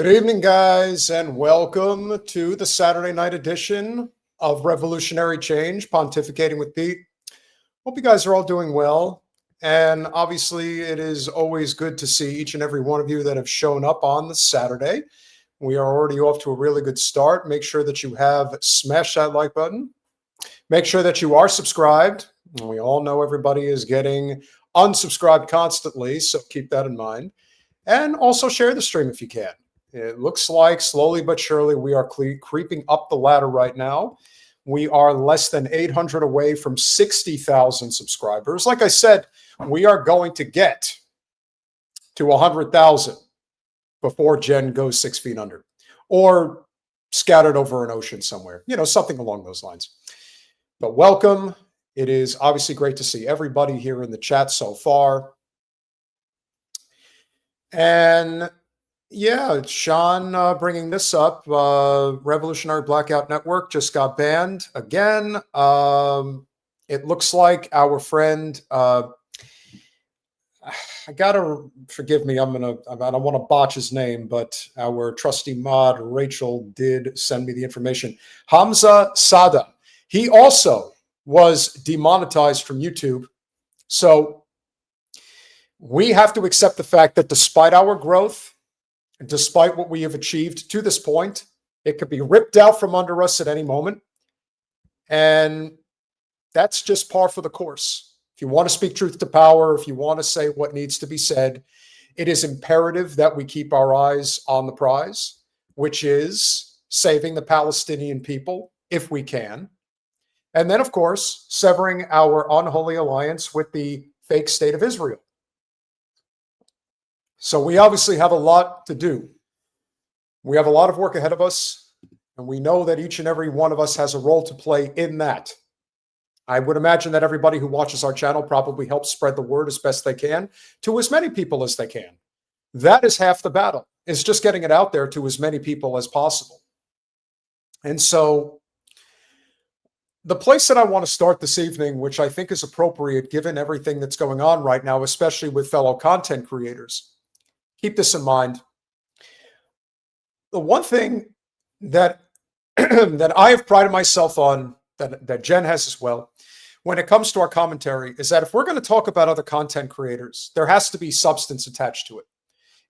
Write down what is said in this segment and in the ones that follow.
Good evening, guys, and welcome to the Saturday night edition of Revolutionary Change, Pontificating with Pete. Hope you guys are all doing well. And obviously, it is always good to see each and every one of you that have shown up on the Saturday. We are already off to a really good start. Make sure that you have smashed that like button. Make sure that you are subscribed. We all know everybody is getting unsubscribed constantly, so keep that in mind. And also share the stream if you can. It looks like slowly but surely we are creeping up the ladder right now. We are less than 800 away from 60,000 subscribers. Like I said, we are going to get to 100,000 before Jen goes 6 feet under or scattered over an ocean somewhere, something along those lines. But welcome. It is obviously great to see everybody here in the chat so far. And yeah, Sean bringing this up. Revolutionary Blackout Network just got banned again. It looks like our friend, I gotta forgive me. I don't want to botch his name, but our trusty mod Rachel did send me the information. Hamza Sada. He also was demonetized from YouTube. So we have to accept the fact that despite our growth, despite what we have achieved to this point, it could be ripped out from under us at any moment. And that's just par for the course. If you want to speak truth to power, if you want to say what needs to be said, it is imperative that we keep our eyes on the prize, which is saving the Palestinian people, if we can. And then, of course, severing our unholy alliance with the fake state of Israel. So we obviously have a lot to do. We have a lot of work ahead of us, and we know that each and every one of us has a role to play in that. I would imagine that everybody who watches our channel probably helps spread the word as best they can to as many people as they can. That is half the battle, is just getting it out there to as many people as possible. And so the place that I want to start this evening, which I think is appropriate given everything that's going on right now, especially with fellow content creators, keep this in mind. The one thing that that I have prided myself on, that Jen has as well, when it comes to our commentary, is that if we're going to talk about other content creators, there has to be substance attached to it.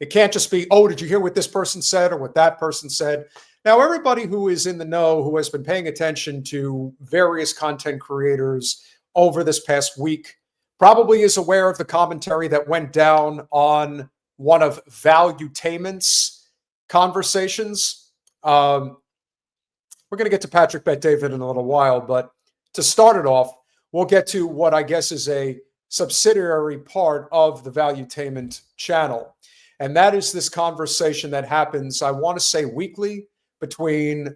It can't just be, oh, did you hear what this person said or what that person said? Now, everybody who is in the know, who has been paying attention to various content creators over this past week, probably is aware of the commentary that went down on one of Valuetainment's conversations. We're going to get to Patrick Bet-David in a little while, but to start it off, we'll get to what I guess is a subsidiary part of the Valuetainment channel. And that is this conversation that happens, I want to say weekly, between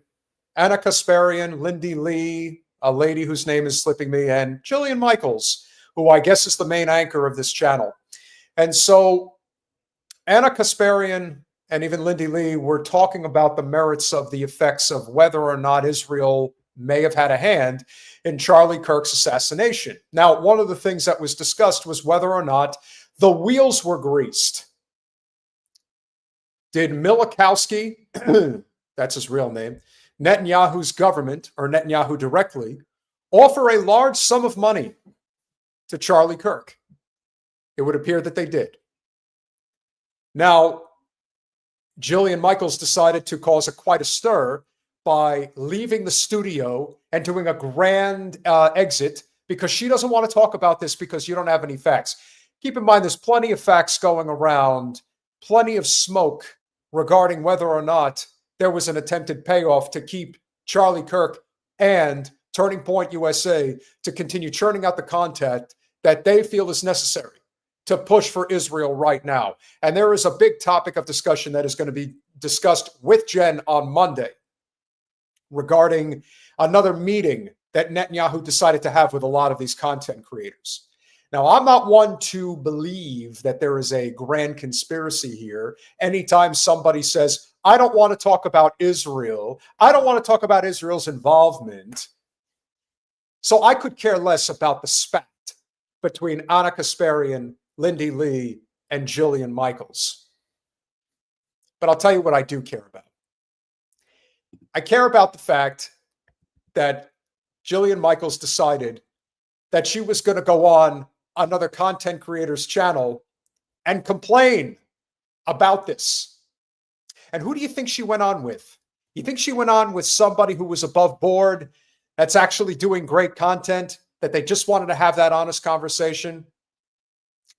Anna Kasparian, Lindy Lee, a lady whose name is slipping me, and Jillian Michaels, who I guess is the main anchor of this channel. And so Anna Kasparian and even Lindy Lee were talking about the merits of the effects of whether or not Israel may have had a hand in Charlie Kirk's assassination. Now, one of the things that was discussed was whether or not the wheels were greased. Did Milikowski, that's his real name, Netanyahu's government, or Netanyahu directly, offer a large sum of money to Charlie Kirk? It would appear that they did. Now, Jillian Michaels decided to cause quite a stir by leaving the studio and doing a grand exit because she doesn't want to talk about this because you don't have any facts. Keep in mind, there's plenty of facts going around, plenty of smoke regarding whether or not there was an attempted payoff to keep Charlie Kirk and Turning Point USA to continue churning out the content that they feel is necessary to push for Israel right now. And there is a big topic of discussion that is going to be discussed with Jen on Monday regarding another meeting that Netanyahu decided to have with a lot of these content creators. Now, I'm not one to believe that there is a grand conspiracy here. Anytime somebody says, I don't want to talk about Israel, I don't want to talk about Israel's involvement, so I could care less about the spat between Anna Kasparian, Lindy Lee, and Jillian Michaels. but I'll tell you what I do care about. I care about the fact that Jillian Michaels decided that she was going to go on another content creator's channel and complain about this. And who do you think she went on with? You think she went on with somebody who was above board, that's actually doing great content, that they just wanted to have that honest conversation?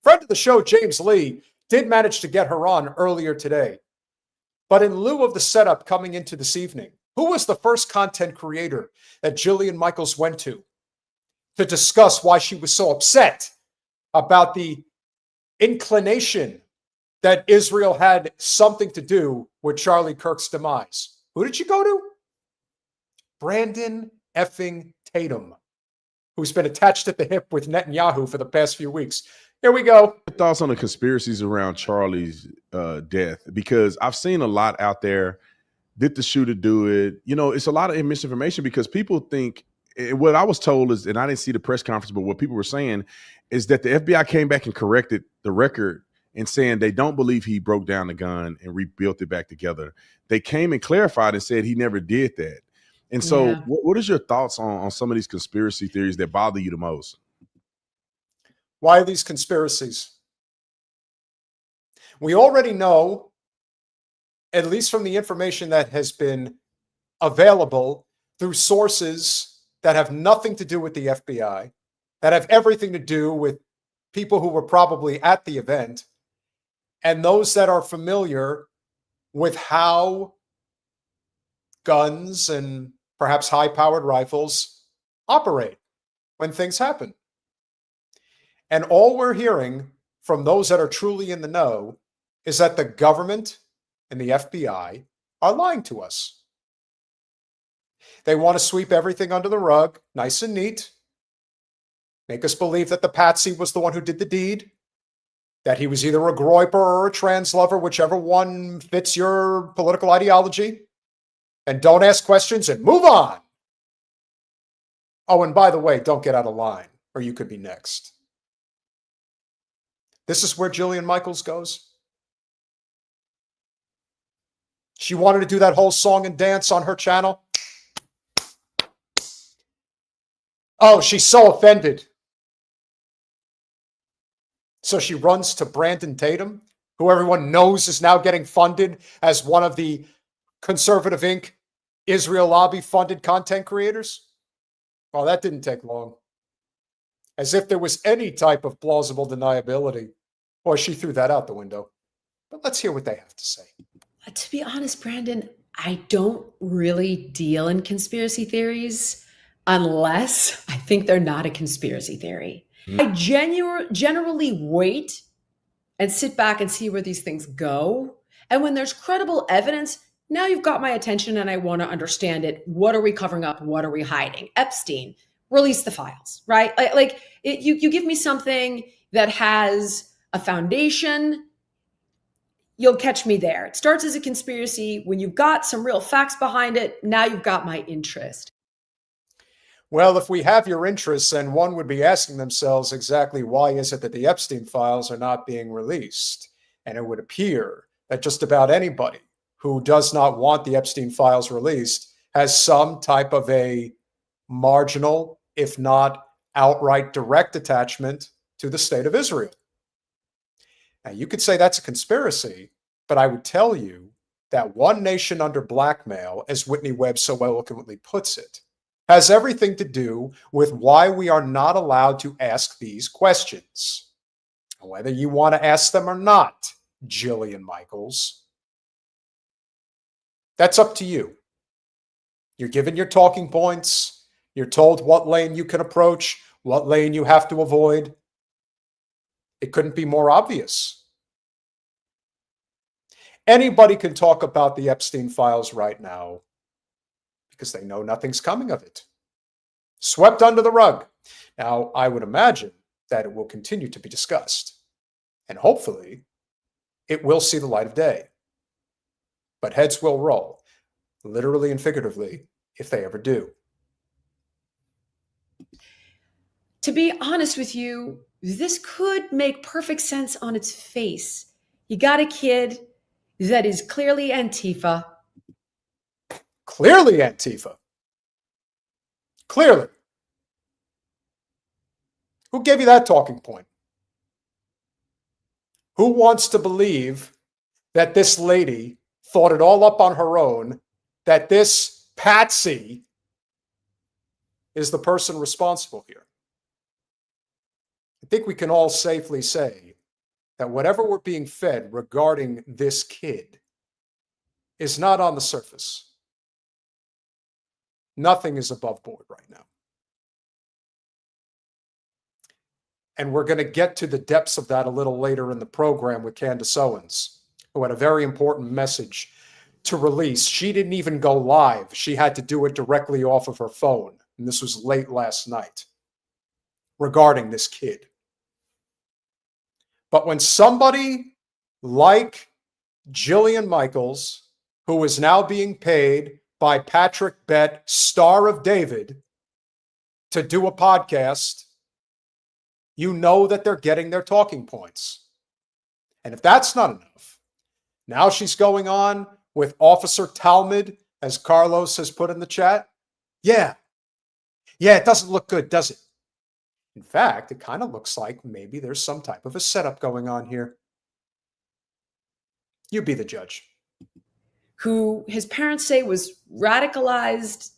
Friend of the show, James Lee, did manage to get her on earlier today. But in lieu of the setup coming into this evening, who was the first content creator that Jillian Michaels went to discuss why she was so upset about the inclination that Israel had something to do with Charlie Kirk's demise? Who did she go to? Brandon effing Tatum, who's been attached at the hip with Netanyahu for the past few weeks. Here we go. Thoughts on the conspiracies around Charlie's death? Because I've seen a lot out there. Did the shooter do it? You know, it's a lot of misinformation because people think, what I was told is, and I didn't see the press conference, but what people were saying is that the FBI came back and corrected the record and saying they don't believe he broke down the gun and rebuilt it back together. They came and clarified and said he never did that. And so what is your thoughts on some of these conspiracy theories that bother you the most? Why are these conspiracies? We already know, at least from the information that has been available through sources that have nothing to do with the FBI, that have everything to do with people who were probably at the event, and those that are familiar with how guns and perhaps high-powered rifles operate when things happen. And all we're hearing from those that are truly in the know is that the government and the FBI are lying to us. They want to sweep everything under the rug, nice and neat, make us believe that the patsy was the one who did the deed, that he was either a groyper or a trans lover, whichever one fits your political ideology, and don't ask questions and move on. Oh, and by the way, don't get out of line, or you could be next. This is where Jillian Michaels goes. She wanted to do that whole song and dance on her channel. Oh, she's so offended. So she runs to Brandon Tatum, who everyone knows is now getting funded as one of the Conservative Inc. Israel lobby funded content creators. Well, that didn't take long. As if there was any type of plausible deniability. Boy, she threw that out the window. But let's hear what they have to say. To be honest, Brandon, I don't really deal in conspiracy theories unless I think they're not a conspiracy theory. I generally wait and sit back and see where these things go. And when there's credible evidence, now you've got my attention and I want to understand it. What are we covering up? What are we hiding? Epstein, release the files, right? You give me something that has a foundation, you'll catch me there. It starts as a conspiracy. When you've got some real facts behind it, now you've got my interest. Well, if we have your interests, then one would be asking themselves exactly why is it that the Epstein files are not being released? And it would appear that just about anybody who does not want the Epstein files released has some type of a marginal, if not outright direct attachment to the state of Israel. Now, you could say that's a conspiracy, but I would tell you that one nation under blackmail, as Whitney Webb so eloquently puts it, has everything to do with why we are not allowed to ask these questions. Whether you want to ask them or not, Jillian Michaels, that's up to you. You're given your talking points. You're told what lane you can approach, what lane you have to avoid. It couldn't be more obvious. Anybody can talk about the Epstein files right now because they know nothing's coming of it. Swept under the rug. Now, I would imagine that it will continue to be discussed. And hopefully, it will see the light of day. But heads will roll, literally and figuratively, if they ever do. To be honest with you, this could make perfect sense on its face. You got a kid, that is clearly Antifa. Clearly Antifa. Clearly. Who gave you that talking point? Who wants to believe that this lady thought it all up on her own, that this patsy is the person responsible here? I think we can all safely say that whatever we're being fed regarding this kid is not on the surface. Nothing is above board right now. And we're going to get to the depths of that a little later in the program with Candace Owens, who had a very important message to release. She didn't even go live. She had to do it directly off of her phone. And this was late last night regarding this kid. But when somebody like Jillian Michaels, who is now being paid by Patrick Bett, Star of David, to do a podcast, you know that they're getting their talking points. And if that's not enough, now she's going on with Officer Talmud, as Carlos has put in the chat. Yeah, it doesn't look good, does it? In fact, it kind of looks like maybe there's some type of a setup going on here. You be the judge. Who his parents say was radicalized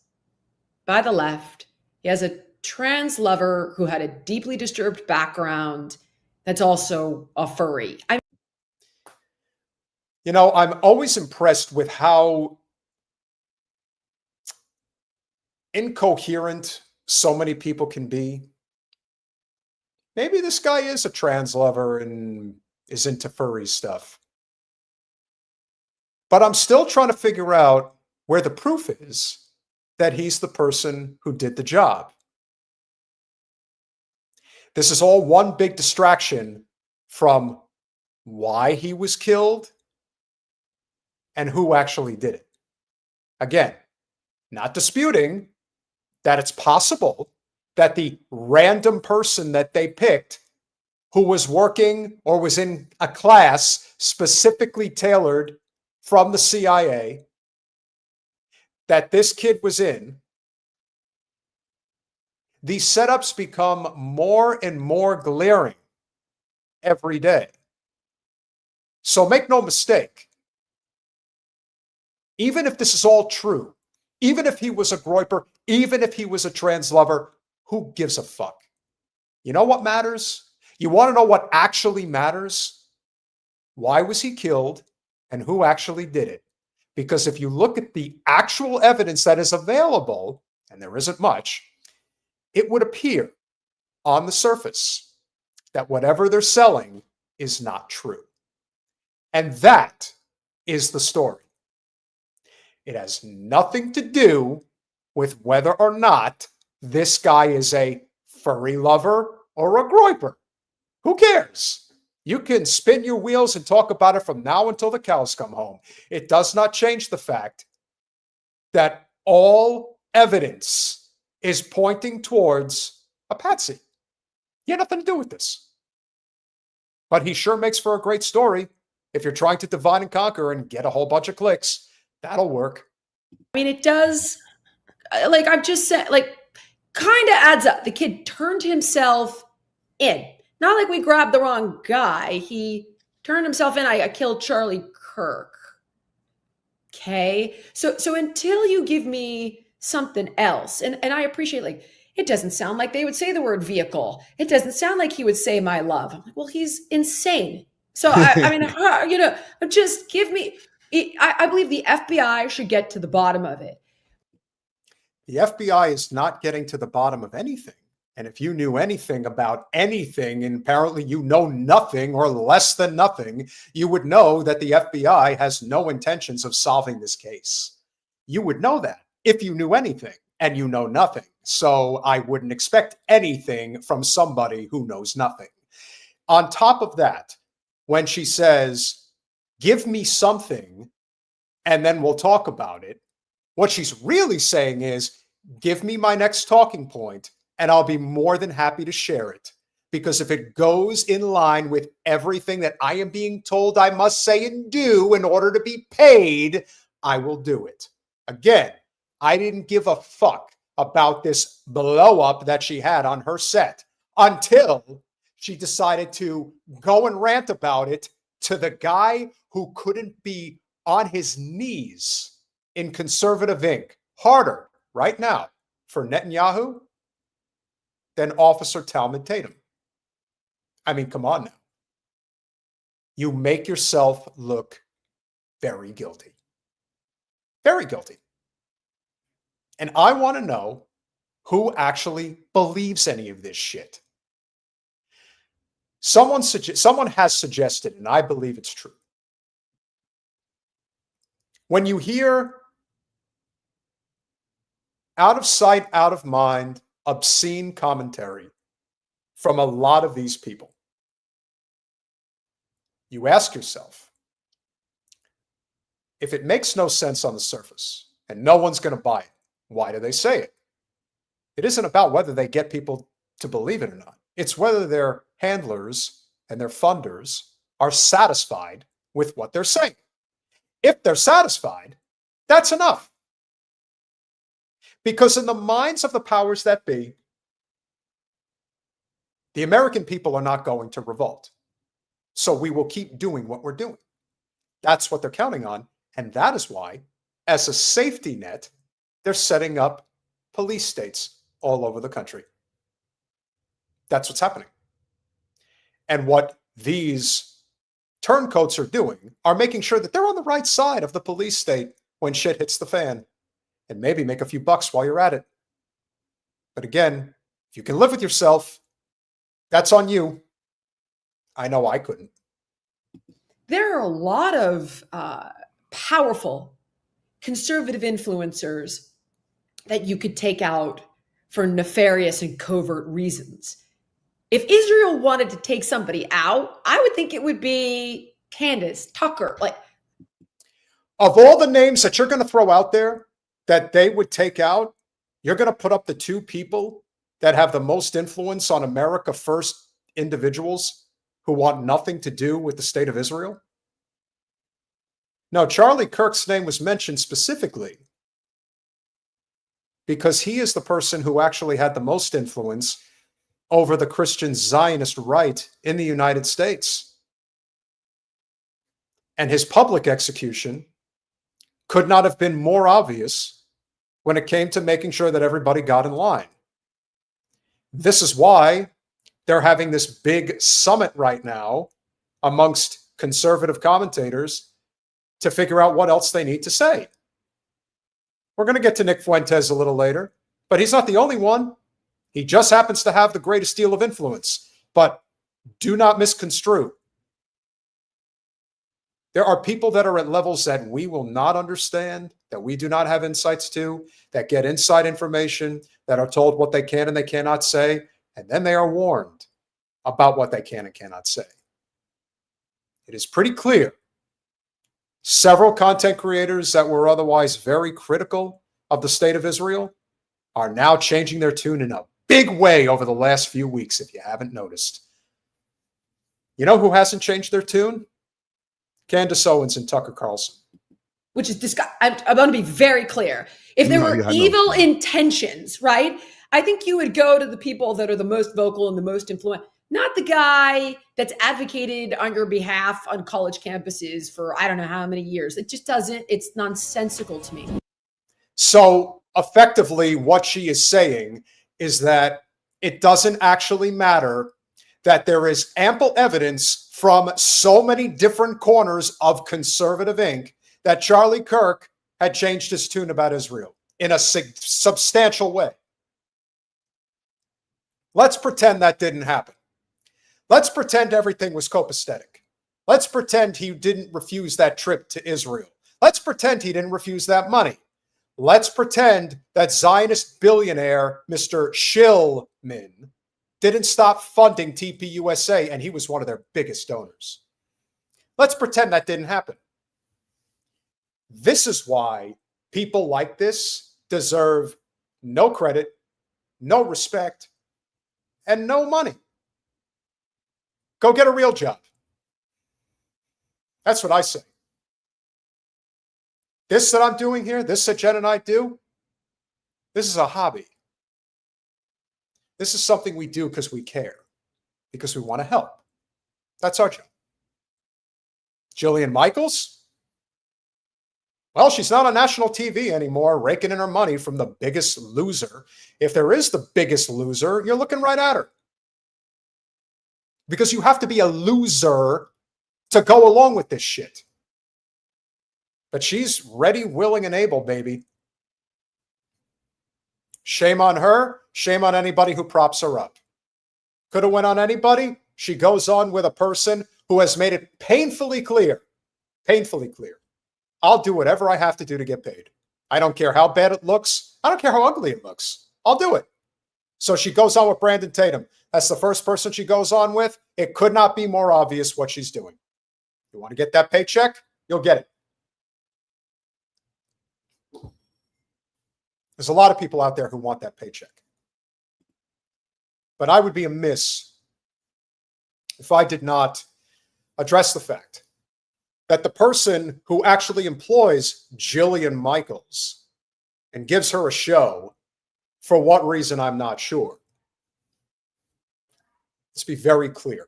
by the left. He has a trans lover who had a deeply disturbed background that's also a furry. You know, I'm always impressed with how incoherent so many people can be. Maybe this guy is a trans lover and is into furry stuff. But I'm still trying to figure out where the proof is that he's the person who did the job. This is all one big distraction from why he was killed and who actually did it. Again, not disputing that it's possible that the random person that they picked who was working or was in a class specifically tailored from the CIA that this kid was in, these setups become more and more glaring every day. So make no mistake, even if this is all true, even if he was a groyper, even if he was a trans lover, who gives a fuck? You know what matters? You want to know what actually matters? Why was he killed and who actually did it? Because if you look at the actual evidence that is available, and there isn't much, it would appear on the surface that whatever they're selling is not true. And that is the story. It has nothing to do with whether or not this guy is a furry lover or a groyper. Who cares? You can spin your wheels and talk about it from now until the cows come home. It does not change the fact that all evidence is pointing towards a patsy. He had nothing to do with this. But he sure makes for a great story. If you're trying to divide and conquer and get a whole bunch of clicks, that'll work. I mean, it does, like I've just said, like kind of adds up. The kid turned himself in. Not like we grabbed the wrong guy. He turned himself in. I killed Charlie Kirk. Okay. So until you give me something else, and I appreciate, like, it doesn't sound like they would say the word vehicle. It doesn't sound like he would say my love. I'm like, well, he's insane. So I mean, you know, just give me, I believe the FBI should get to the bottom of it. The FBI is not getting to the bottom of anything. And if you knew anything about anything, and apparently you know nothing or less than nothing, you would know that the FBI has no intentions of solving this case. You would know that if you knew anything, and you know nothing. So I wouldn't expect anything from somebody who knows nothing. On top of that, when she says, give me something and then we'll talk about it, what she's really saying is, give me my next talking point and I'll be more than happy to share it. because if it goes in line with everything that I am being told I must say and do in order to be paid, I will do it. Again, I didn't give a fuck about this blow up that she had on her set until she decided to go and rant about it to the guy who couldn't be on his knees in conservative ink harder right now for Netanyahu than Officer Talmud Tatum. I mean, come on now. You make yourself look very guilty. Very guilty. And I want to know who actually believes any of this shit. Someone has suggested, and I believe it's true. When you hear out of sight, out of mind, obscene commentary from a lot of these people, you ask yourself, if it makes no sense on the surface and no one's going to buy it, why do they say it? It isn't about whether they get people to believe it or not. It's whether their handlers and their funders are satisfied with what they're saying. If they're satisfied, that's enough. Because in the minds of the powers that be, the American people are not going to revolt. So we will keep doing what we're doing. That's what they're counting on. And that is why, as a safety net, they're setting up police states all over the country. That's what's happening. And what these turncoats are doing are making sure that they're on the right side of the police state when shit hits the fan, and maybe make a few bucks while you're at it. But again, if you can live with yourself, that's on you. I know I couldn't. There are a lot of powerful conservative influencers that you could take out for nefarious and covert reasons. If Israel wanted to take somebody out, I would think it would be Candace, Tucker. Like, of all the names that you're going to throw out there that they would take out, you're going to put up the two people that have the most influence on America First individuals who want nothing to do with the state of Israel? No, Charlie Kirk's name was mentioned specifically because he is the person who actually had the most influence over the Christian Zionist right in the United States. And his public execution could not have been more obvious when it came to making sure that everybody got in line. This is why they're having this big summit right now amongst conservative commentators to figure out what else they need to say. We're going to get to Nick Fuentes a little later, but he's not the only one. He just happens to have the greatest deal of influence. But do not misconstrue. There are people that are at levels that we will not understand, that we do not have insights to, that get inside information, that are told what they can and they cannot say, and then they are warned about what they can and cannot say. It is pretty clear. Several content creators that were otherwise very critical of the state of Israel are now changing their tune in a big way over the last few weeks, if you haven't noticed. You know who hasn't changed their tune? Candace Owens and Tucker Carlson. which is disgusting. I want to be very clear. If there were evil intentions, right? I think you would go to the people that are the most vocal and the most influential, not the guy that's advocated on your behalf on college campuses for I don't know how many years. It just doesn't, it's nonsensical to me. So effectively what she is saying is that it doesn't actually matter that there is ample evidence from so many different corners of conservative Inc. that Charlie Kirk had changed his tune about Israel in a substantial way. Let's pretend that didn't happen. Let's pretend everything was copacetic. Let's pretend he didn't refuse that trip to Israel. Let's pretend he didn't refuse that money. Let's pretend that Zionist billionaire Mr. Shillman didn't stop funding TPUSA, and he was one of their biggest donors. Let's pretend that didn't happen. This is why people like this deserve no credit, no respect, and no money. Go get a real job. That's what I say. This that I'm doing here, this that Jen and I do, this is a hobby. This is something we do because we care, because we want to help. That's our job. Jillian Michaels? Well, she's not on national TV anymore, raking in her money from the biggest loser. If there is the biggest loser, you're looking right at her. Because you have to be a loser to go along with this shit. But she's ready, willing, and able, baby. Shame on her. Shame on anybody who props her up. Could have went on anybody. She goes on with a person who has made it painfully clear. I'll do whatever I have to do to get paid. I don't care how bad it looks. I don't care how ugly it looks. I'll do it. So she goes on with Brandon Tatum. That's the first person she goes on with. It could not be more obvious what she's doing. You want to get that paycheck? You'll get it. There's a lot of people out there who want that paycheck. But I would be amiss if I did not address the fact that the person who actually employs Jillian Michaels and gives her a show, for what reason, I'm not sure. Let's be very clear.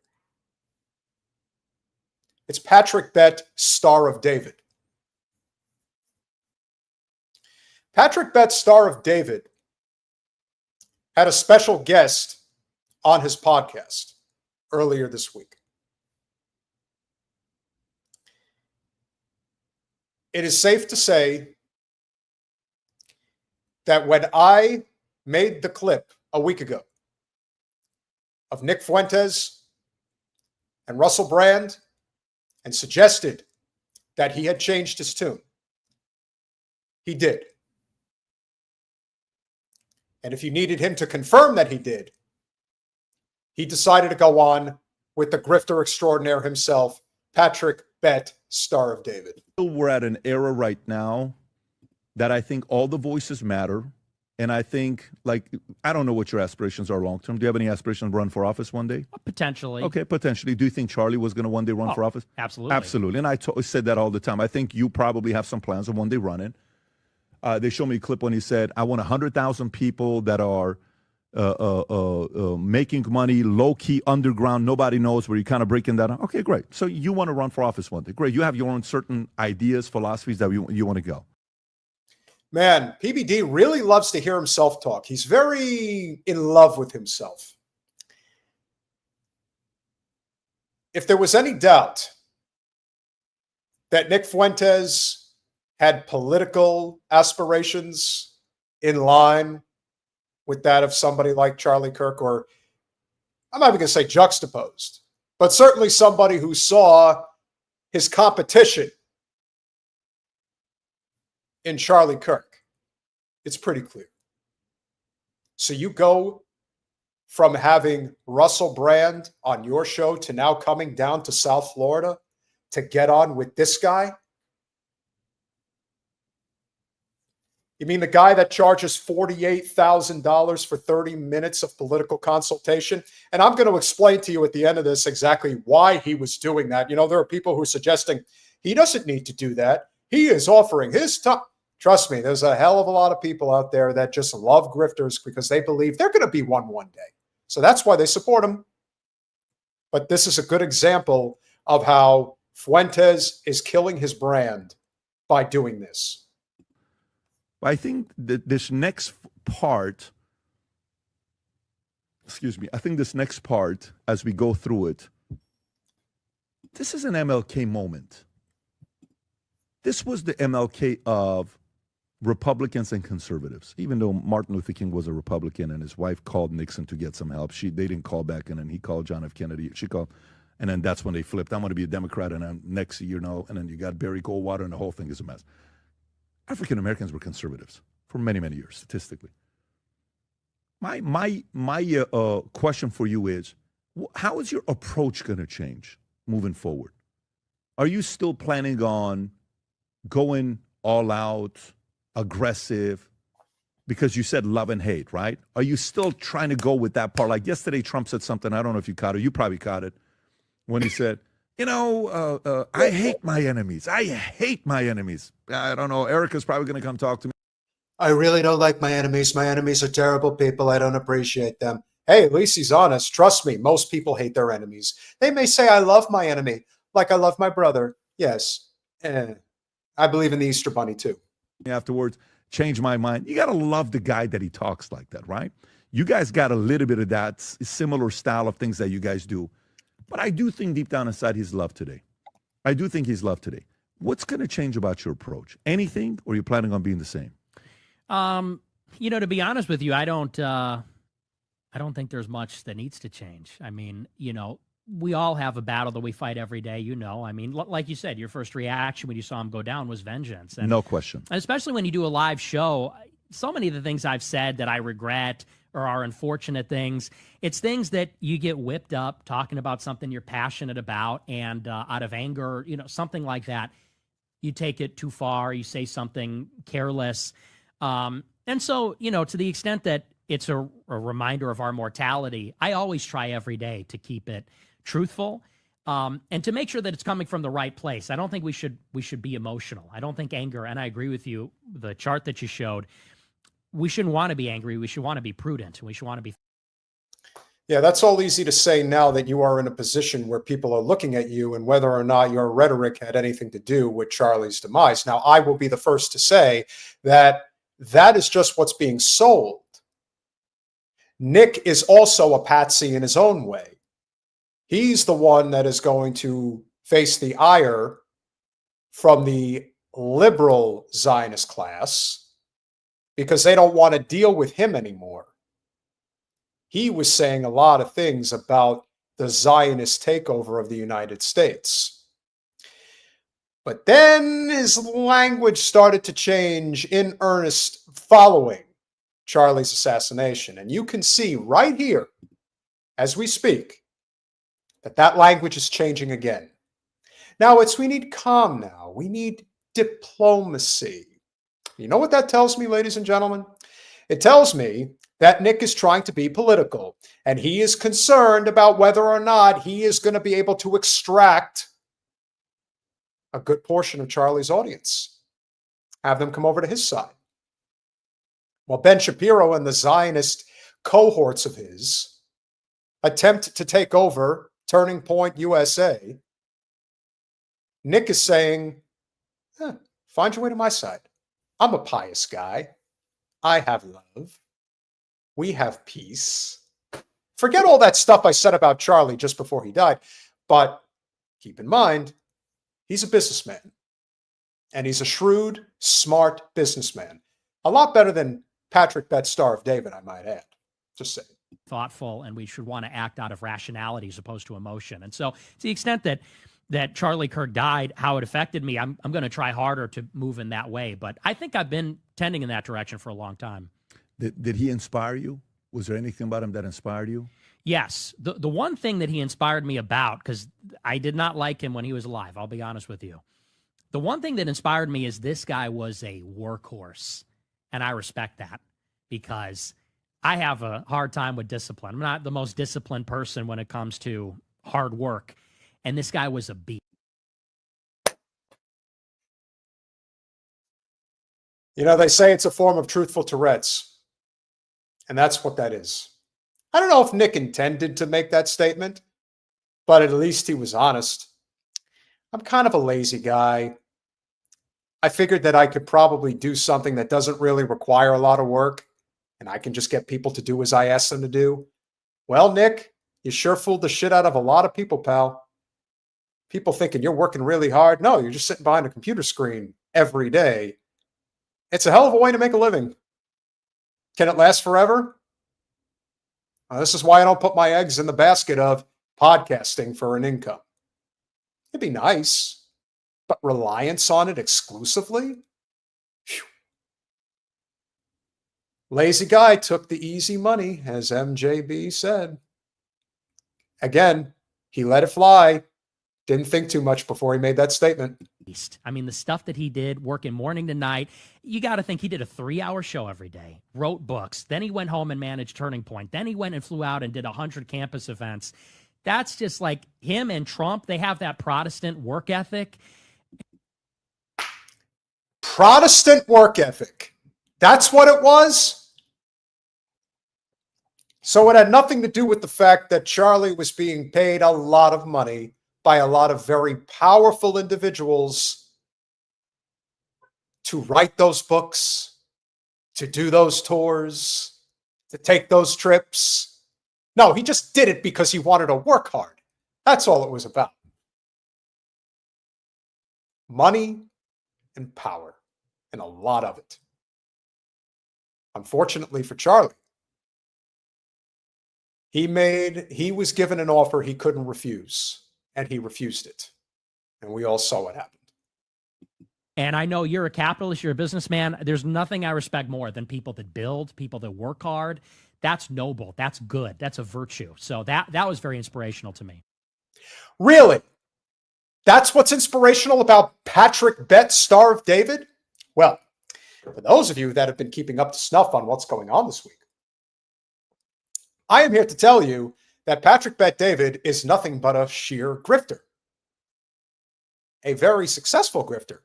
It's Patrick Bett, Star of David. Patrick Bett, Star of David, had a special guest on his podcast earlier this week. It is safe to say that when I made the clip a week ago of Nick Fuentes and Russell Brand and suggested that he had changed his tune, he did. And if you needed him to confirm that he did, he decided to go on with the grifter extraordinaire himself, Patrick Bett, Star of David. We're at an era right now that I think all the voices matter. And I think, like, I don't know what your aspirations are long term. Do you have any aspirations to run for office one day? Potentially. Okay, potentially. Do you think Charlie was going to one day run for office? Absolutely. Absolutely. And I said that all the time. I think you probably have some plans of one day running. They showed me a clip when he said, I want 100,000 people that are making money, low-key, underground, nobody knows, where you're kind of breaking that down. Okay, great. So you want to run for office one day. Great. You have your own certain ideas, philosophies that you want to go. Man, PBD really loves to hear himself talk. He's very in love with himself. If there was any doubt that Nick Fuentes had political aspirations in line with that of somebody like Charlie Kirk, or I'm not even going to say juxtaposed, but certainly somebody who saw his competition in Charlie Kirk, it's pretty clear. So you go from having Russell Brand on your show to now coming down to South Florida to get on with this guy? You mean the guy that charges $48,000 for 30 minutes of political consultation? And I'm going to explain to you at the end of this exactly why he was doing that. You know, there are people who are suggesting he doesn't need to do that. He is offering his time. Trust me, there's a hell of a lot of people out there that just love grifters because they believe they're going to be one day. So that's why they support him. But this is a good example of how Fuentes is killing his brand by doing this. I think that this next part, as we go through it, this is an MLK moment. This was the MLK of Republicans and conservatives. Even though Martin Luther King was a Republican and his wife called Nixon to get some help, they didn't call back, and then he called John F. Kennedy. She called, and then that's when they flipped. I'm going to be a Democrat, and then next year, and then you got Barry Goldwater, and the whole thing is a mess. African Americans were conservatives for many, many years, statistically. My question for you is, how is your approach going to change moving forward? Are you still planning on going all out, aggressive, because you said love and hate, right? Are you still trying to go with that part? Like yesterday, Trump said something, I don't know if you caught it, you probably caught it. when he said, I hate my enemies. I hate my enemies. I don't know. Erika's probably going to come talk to me. I really don't like my enemies. My enemies are terrible people. I don't appreciate them. Hey, at least he's honest. Trust me, most people hate their enemies. They may say, I love my enemy, like I love my brother. Yes. I believe in the Easter Bunny too. Afterwards, change my mind. You got to love the guy that he talks like that, right? You guys got a little bit of that similar style of things that you guys do. But I do think deep down inside he's loved today. I do think he's loved today. What's going to change about your approach? Anything, or are you planning on being the same? To be honest with you, I don't think there's much that needs to change. I mean, we all have a battle that we fight every day, I mean, like you said, your first reaction when you saw him go down was vengeance. And no question. especially when you do a live show, so many of the things I've said that I regret or are unfortunate things, it's things that you get whipped up talking about something you're passionate about, and out of anger, something like that, you take it too far, you say something careless. And so, to the extent that it's a reminder of our mortality, I always try every day to keep it truthful, and to make sure that it's coming from the right place. I don't think we should be emotional. I don't think anger, and I agree with you, the chart that you showed, we shouldn't want to be angry. We should want to be prudent, and we should want to be. Yeah, that's all easy to say now that you are in a position where people are looking at you and whether or not your rhetoric had anything to do with Charlie's demise. Now, I will be the first to say that is just what's being sold. Nick is also a patsy in his own way. He's the one that is going to face the ire from the liberal Zionist class because they don't want to deal with him anymore. He was saying a lot of things about the Zionist takeover of the United States. But then his language started to change in earnest following Charlie's assassination. And you can see right here, as we speak, that language is changing again. Now, we need calm now. We need diplomacy. You know what that tells me, ladies and gentlemen? It tells me that Nick is trying to be political, and he is concerned about whether or not he is going to be able to extract a good portion of Charlie's audience, have them come over to his side. While Ben Shapiro and the Zionist cohorts of his attempt to take over Turning Point USA, Nick is saying, find your way to my side. I'm a pious guy. I have love. We have peace. Forget all that stuff I said about Charlie just before he died. But keep in mind, he's a businessman. And he's a shrewd, smart businessman. A lot better than Patrick Bet Star of David, I might add. Just saying. Thoughtful, and we should want to act out of rationality as opposed to emotion. And so to the extent that Charlie Kirk died, how it affected me, I'm going to try harder to move in that way. But I think I've been tending in that direction for a long time. Did he inspire you? Was there anything about him that inspired you? Yes. The one thing that he inspired me about, because I did not like him when he was alive, I'll be honest with you. The one thing that inspired me is this guy was a workhorse. And I respect that because I have a hard time with discipline. I'm not the most disciplined person when it comes to hard work. And this guy was a beast. They say it's a form of truthful Tourette's. And that's what that is. I don't know if Nick intended to make that statement, but at least he was honest. I'm kind of a lazy guy. I figured that I could probably do something that doesn't really require a lot of work, and I can just get people to do as I ask them to do. Well, Nick, you sure fooled the shit out of a lot of people, pal. People thinking you're working really hard. No, you're just sitting behind a computer screen every day. It's a hell of a way to make a living. Can it last forever? This is why I don't put my eggs in the basket of podcasting for an income. It'd be nice, but reliance on it exclusively? Whew. Lazy guy took the easy money, as MJB said. Again, he let it fly. Didn't think too much before he made that statement. I mean, the stuff that he did, working morning to night, you got to think he did a 3-hour show every day, wrote books. Then he went home and managed Turning Point. Then he went and flew out and did 100 campus events. That's just like him and Trump. They have that Protestant work ethic. Protestant work ethic. That's what it was. So it had nothing to do with the fact that Charlie was being paid a lot of money by a lot of very powerful individuals to write those books, to do those tours, to take those trips. No, he just did it because he wanted to work hard. That's all it was about. Money and power, and a lot of it. Unfortunately for Charlie, he was given an offer he couldn't refuse, and he refused it. And we all saw what happened. And I know you're a capitalist, you're a businessman. There's nothing I respect more than people that build, people that work hard. That's noble. That's good. That's a virtue. So that was very inspirational to me. Really? That's what's inspirational about Patrick Bett, Star of David? Well, for those of you that have been keeping up to snuff on what's going on this week, I am here to tell you that Patrick Bett David is nothing but a sheer grifter. A very successful grifter.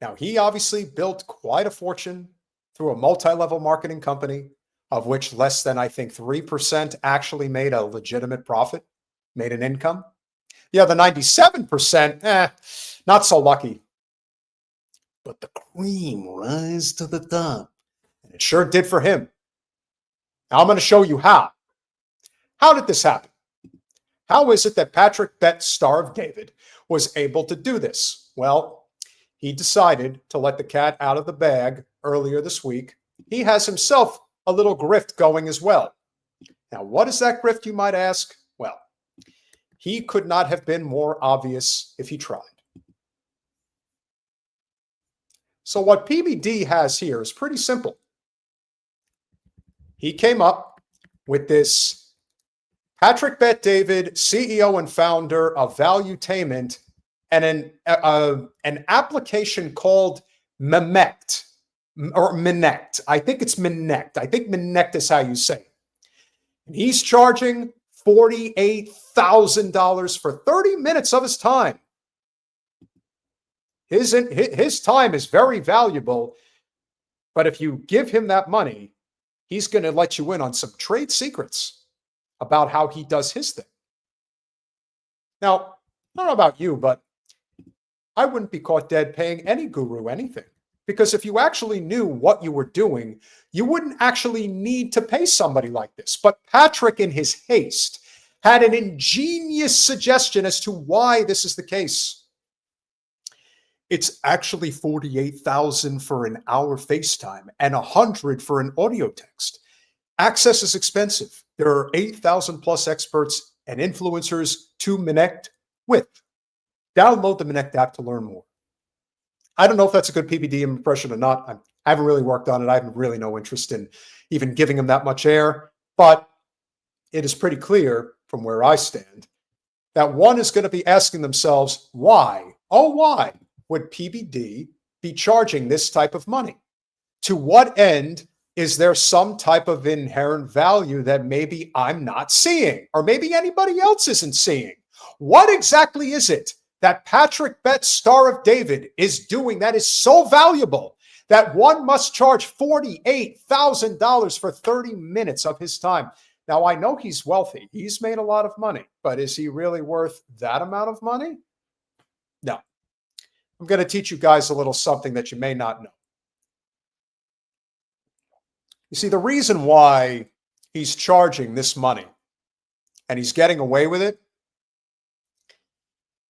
Now, he obviously built quite a fortune through a multi-level marketing company, of which less than, I think, 3% actually made a legitimate profit, made an income. Yeah, the 97%, not so lucky. But the cream rise to the top. And it sure did for him. Now, I'm going to show you how. How did this happen? How is it that Patrick Bett, Star of David, was able to do this? Well, he decided to let the cat out of the bag earlier this week. He has himself a little grift going as well. Now, what is that grift, you might ask? Well, he could not have been more obvious if he tried. So what PBD has here is pretty simple. He came up with this Patrick Bett David, CEO and founder of Valuetainment, and an application called Memect, or Minect. I think it's Minect. I think Minect is how you say it. And he's charging $48,000 for 30 minutes of his time. His time is very valuable, but if you give him that money, he's going to let you in on some trade secrets about how he does his thing. Now, I don't know about you, but I wouldn't be caught dead paying any guru anything. Because if you actually knew what you were doing, you wouldn't actually need to pay somebody like this. But Patrick, in his haste, had an ingenious suggestion as to why this is the case. It's actually $48,000 for an hour FaceTime and $100 for an audio text. Access is expensive. There are 8,000 plus experts and influencers to connect with. Download the Minect app to learn more. I don't know if that's a good PBD impression or not. I haven't really worked on it. I have really no interest in even giving him that much air. But it is pretty clear from where I stand that one is going to be asking themselves, why? Oh, why would PBD be charging this type of money? To what end is there some type of inherent value that maybe I'm not seeing, or maybe anybody else isn't seeing? What exactly is it that Patrick Bett, Star of David, is doing that is so valuable that one must charge $48,000 for 30 minutes of his time? Now, I know he's wealthy. He's made a lot of money, but is he really worth that amount of money? No. I'm going to teach you guys a little something that you may not know. You see, the reason why he's charging this money and he's getting away with it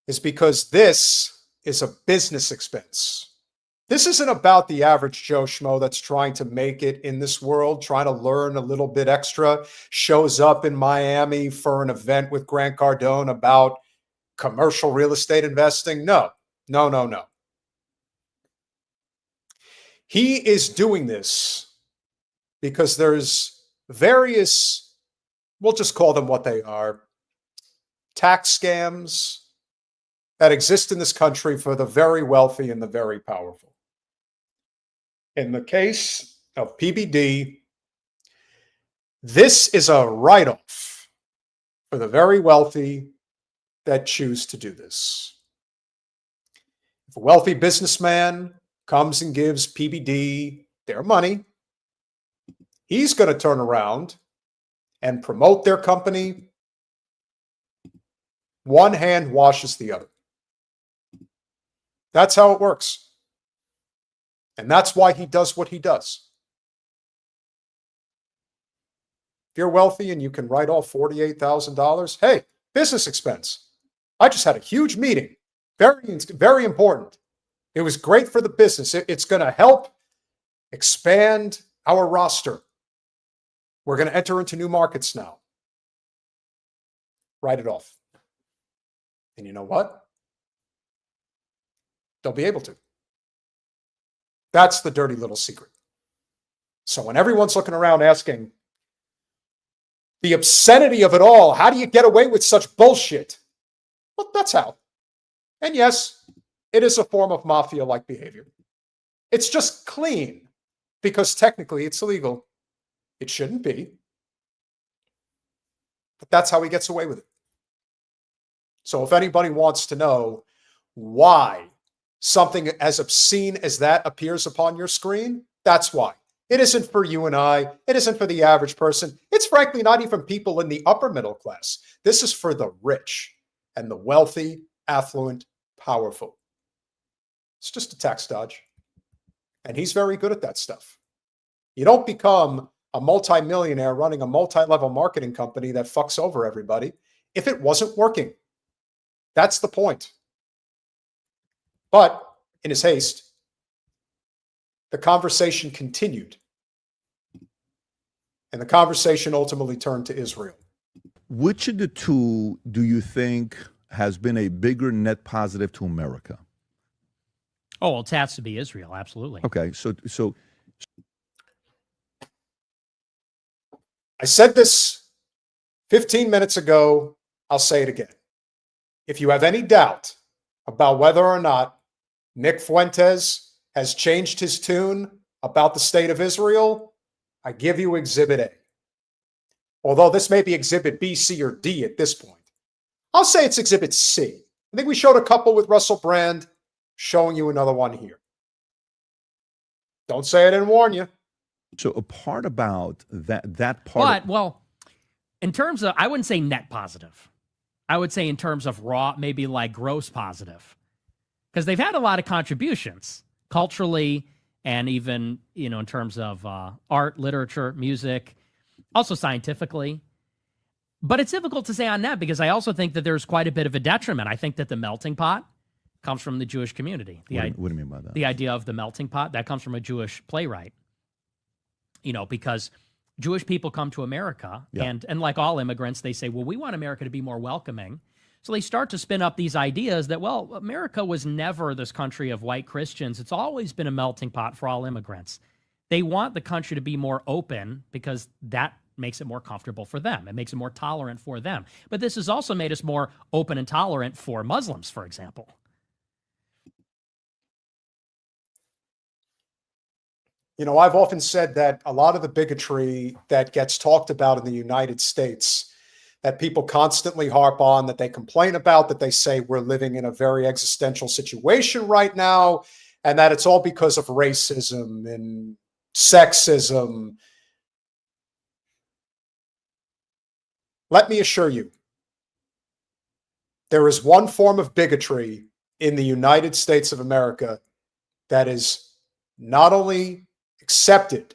is because this is a business expense. This isn't about the average Joe Schmo that's trying to make it in this world, trying to learn a little bit extra, shows up in Miami for an event with Grant Cardone about commercial real estate investing. No. He is doing this because there's various, we'll just call them what they are, tax scams that exist in this country for the very wealthy and the very powerful. In the case of PBD, this is a write-off for the very wealthy that choose to do this. If a wealthy businessman comes and gives PBD their money, he's going to turn around and promote their company. One hand washes the other. That's how it works. And that's why he does what he does. If you're wealthy and you can write off $48,000, hey, business expense. I just had a huge meeting. Very important. It was great for the business. It's going to help expand our roster. We're going to enter into new markets now. Write it off. And you know what? They'll be able to. That's the dirty little secret. So when everyone's looking around asking the obscenity of it all, how do you get away with such bullshit? Well, that's how. And yes, it is a form of mafia-like behavior. It's just clean because technically it's illegal. It shouldn't be. But that's how he gets away with it. So if anybody wants to know why something as obscene as that appears upon your screen, that's why. It isn't for you and I. It isn't for the average person. It's frankly not even people in the upper middle class. This is for the rich and the wealthy, affluent, powerful. It's just a tax dodge. And he's very good at that stuff. You don't become a multimillionaire running a multi-level marketing company that fucks over everybody if it wasn't working. That's the point. But in his haste, the conversation continued. And the conversation ultimately turned to Israel. Which of the two do you think has been a bigger net positive to America? Oh, well, it has to be Israel, absolutely. Okay, so I said this 15 minutes ago. I'll say it again. If you have any doubt about whether or not Nick Fuentes has changed his tune about the state of Israel, I give you Exhibit A. Although this may be Exhibit B, C, or D at this point. I'll say it's Exhibit C. I think we showed a couple with Russell Brand, showing you another one here. Don't say I didn't warn you. So a part about that part. But, well, in terms of, I wouldn't say net positive. I would say in terms of raw, maybe like gross positive. Because they've had a lot of contributions culturally and even, in terms of art, literature, music, also scientifically. But it's difficult to say on that because I also think that there's quite a bit of a detriment. I think that the melting pot comes from the Jewish community. What do you mean by that? The idea of the melting pot, that comes from a Jewish playwright. Because Jewish people come to America, and like all immigrants, they say, well, we want America to be more welcoming. So they start to spin up these ideas that, well, America was never this country of white Christians. It's always been a melting pot for all immigrants. They want the country to be more open because that makes it more comfortable for them. It makes it more tolerant for them. But this has also made us more open and tolerant for Muslims, for example. I've often said that a lot of the bigotry that gets talked about in the United States, that people constantly harp on, that they complain about, that they say we're living in a very existential situation right now, and that it's all because of racism and sexism. Let me assure you, there is one form of bigotry in the United States of America that is not only accepted,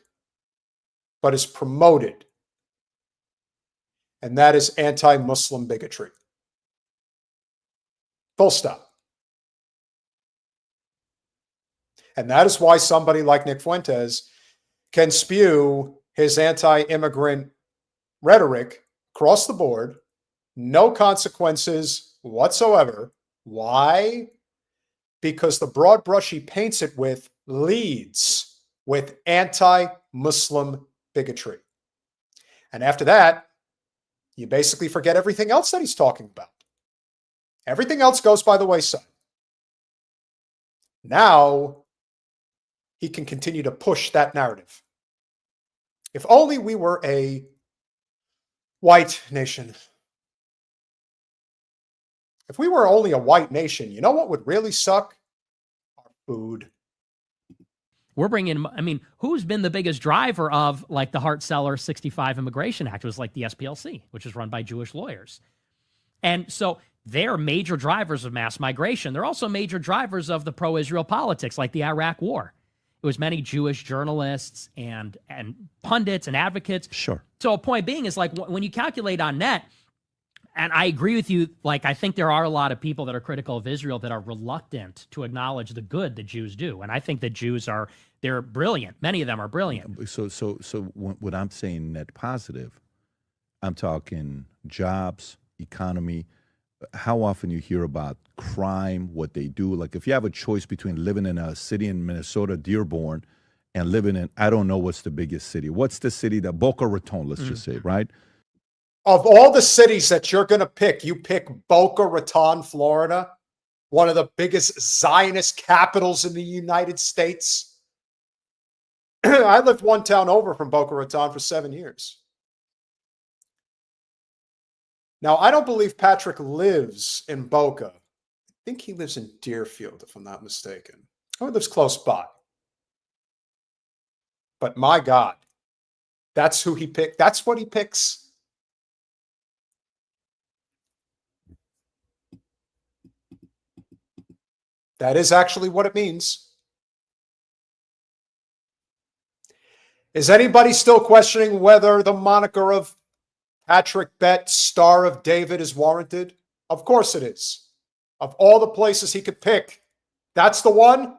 but is promoted. And that is anti-Muslim bigotry. Full stop. And that is why somebody like Nick Fuentes can spew his anti-immigrant rhetoric across the board, no consequences whatsoever. Why? Because the broad brush he paints it with leads with anti-Muslim bigotry. And after that, you basically forget everything else that he's talking about. Everything else goes by the wayside. Now, he can continue to push that narrative. If only we were a white nation. If we were only a white nation, you know what would really suck? Our food. We're bringing, I mean, who's been the biggest driver of like the Hart-Celler 65 Immigration Act? It was like the SPLC, which is run by Jewish lawyers. And so they're major drivers of mass migration. They're also major drivers of the pro-Israel politics, like the Iraq War. It was many Jewish journalists and pundits and advocates. Sure. So a point being is like when you calculate on net, and I agree with you, like I think there are a lot of people that are critical of Israel that are reluctant to acknowledge the good that Jews do. And I think that Jews they're brilliant. Many of them are brilliant. So when I'm saying net positive, I'm talking jobs, economy. How often you hear about crime, what they do. Like if you have a choice between living in a city in Minnesota, Dearborn, and living in, I don't know what's the biggest city. What's the city that Boca Raton, let's just say, right? Of all the cities that you're going to pick, you pick Boca Raton, Florida, one of the biggest Zionist capitals in the United States. I lived one town over from Boca Raton for 7 years. Now, I don't believe Patrick lives in Boca. I think he lives in Deerfield, if I'm not mistaken. Or he lives close by. But my God, that's who he picked. That's what he picks. That is actually what it means. Is anybody still questioning whether the moniker of Patrick Bett, Star of David, is warranted? Of course it is. Of all the places he could pick, that's the one?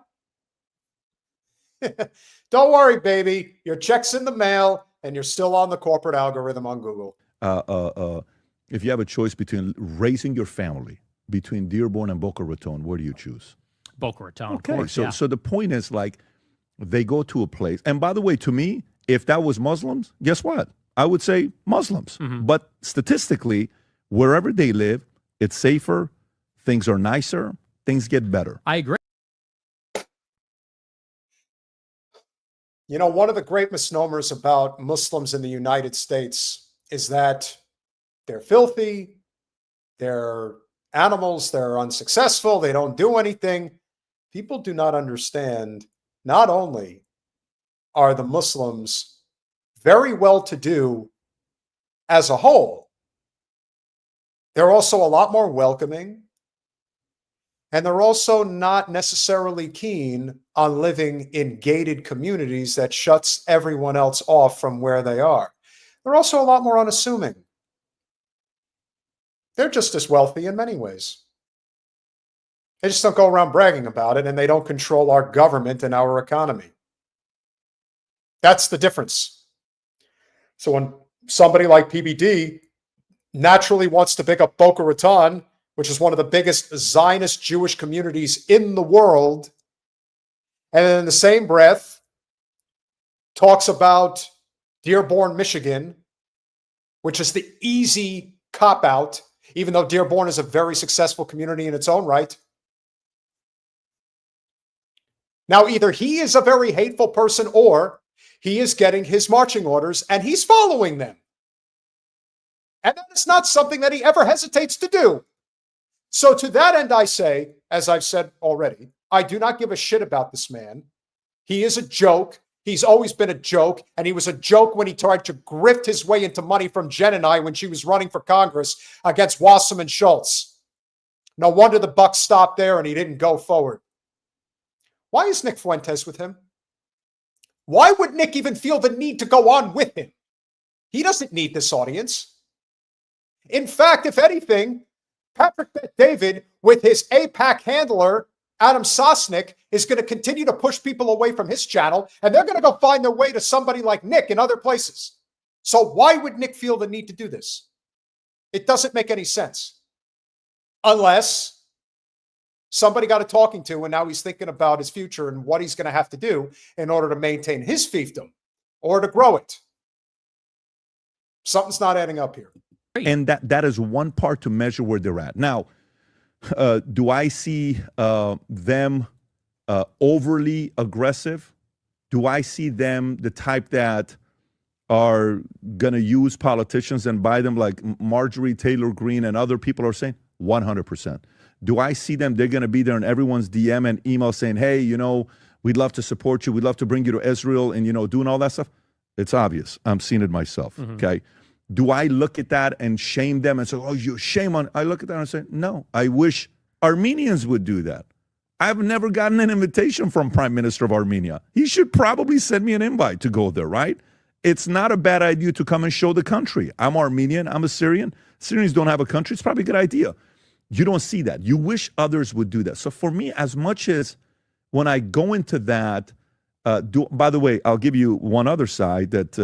Don't worry, baby. Your check's in the mail, and you're still on the corporate algorithm on Google. If you have a choice between raising your family between Dearborn and Boca Raton, where do you choose? Boca Raton, Okay, of course, so the point is like they go to a place. And by the way, to me, if that was Muslims, guess what? I would say Muslims. Mm-hmm. But statistically, wherever they live, it's safer, things are nicer, things get better. I agree. You know, one of the great misnomers about Muslims in the United States is that they're filthy, they're animals, they're unsuccessful, they don't do anything. People do not understand, not only are the Muslims very well-to-do as a whole, they're also a lot more welcoming, and they're also not necessarily keen on living in gated communities that shuts everyone else off from where they are. They're also a lot more unassuming. They're just as wealthy in many ways. They just don't go around bragging about it, and they don't control our government and our economy. That's the difference. So when somebody like PBD naturally wants to pick up Boca Raton, which is one of the biggest Zionist Jewish communities in the world, and in the same breath talks about Dearborn, Michigan, which is the easy cop-out, even though Dearborn is a very successful community in its own right. Now, either he is a very hateful person or he is getting his marching orders and he's following them. And that is not something that he ever hesitates to do. So to that end, I say, as I've said already, I do not give a shit about this man. He is a joke. He's always been a joke. And he was a joke when he tried to grift his way into money from Jen and I when she was running for Congress against Wasserman Schultz. No wonder the buck stopped there and he didn't go forward. Why is Nick Fuentes with him? Why would Nick even feel the need to go on with him? He doesn't need this audience. In fact, if anything, Patrick David, with his APAC handler, Adam Sosnick, is going to continue to push people away from his channel, and they're going to go find their way to somebody like Nick in other places. So why would Nick feel the need to do this? It doesn't make any sense. Unless somebody got a talking to, and now he's thinking about his future and what he's going to have to do in order to maintain his fiefdom or to grow it. Something's not adding up here. And that is one part to measure where they're at. Now, do I see them overly aggressive? Do I see them the type that are going to use politicians and buy them like Marjorie Taylor Greene and other people are saying? 100%. Do I see them? They're going to be there in everyone's DM and email saying, hey, we'd love to support you. We'd love to bring you to Israel and, doing all that stuff. It's obvious. I'm seeing it myself, okay? Do I look at that and shame them and say, oh, you shame on? I look at that and say, no, I wish Armenians would do that. I've never gotten an invitation from Prime Minister of Armenia. He should probably send me an invite to go there, right? It's not a bad idea to come and show the country. I'm Armenian. I'm a Syrian. Syrians don't have a country. It's probably a good idea. You don't see that. You wish others would do that. So for me, as much as when I go into that, by the way, I'll give you one other side that,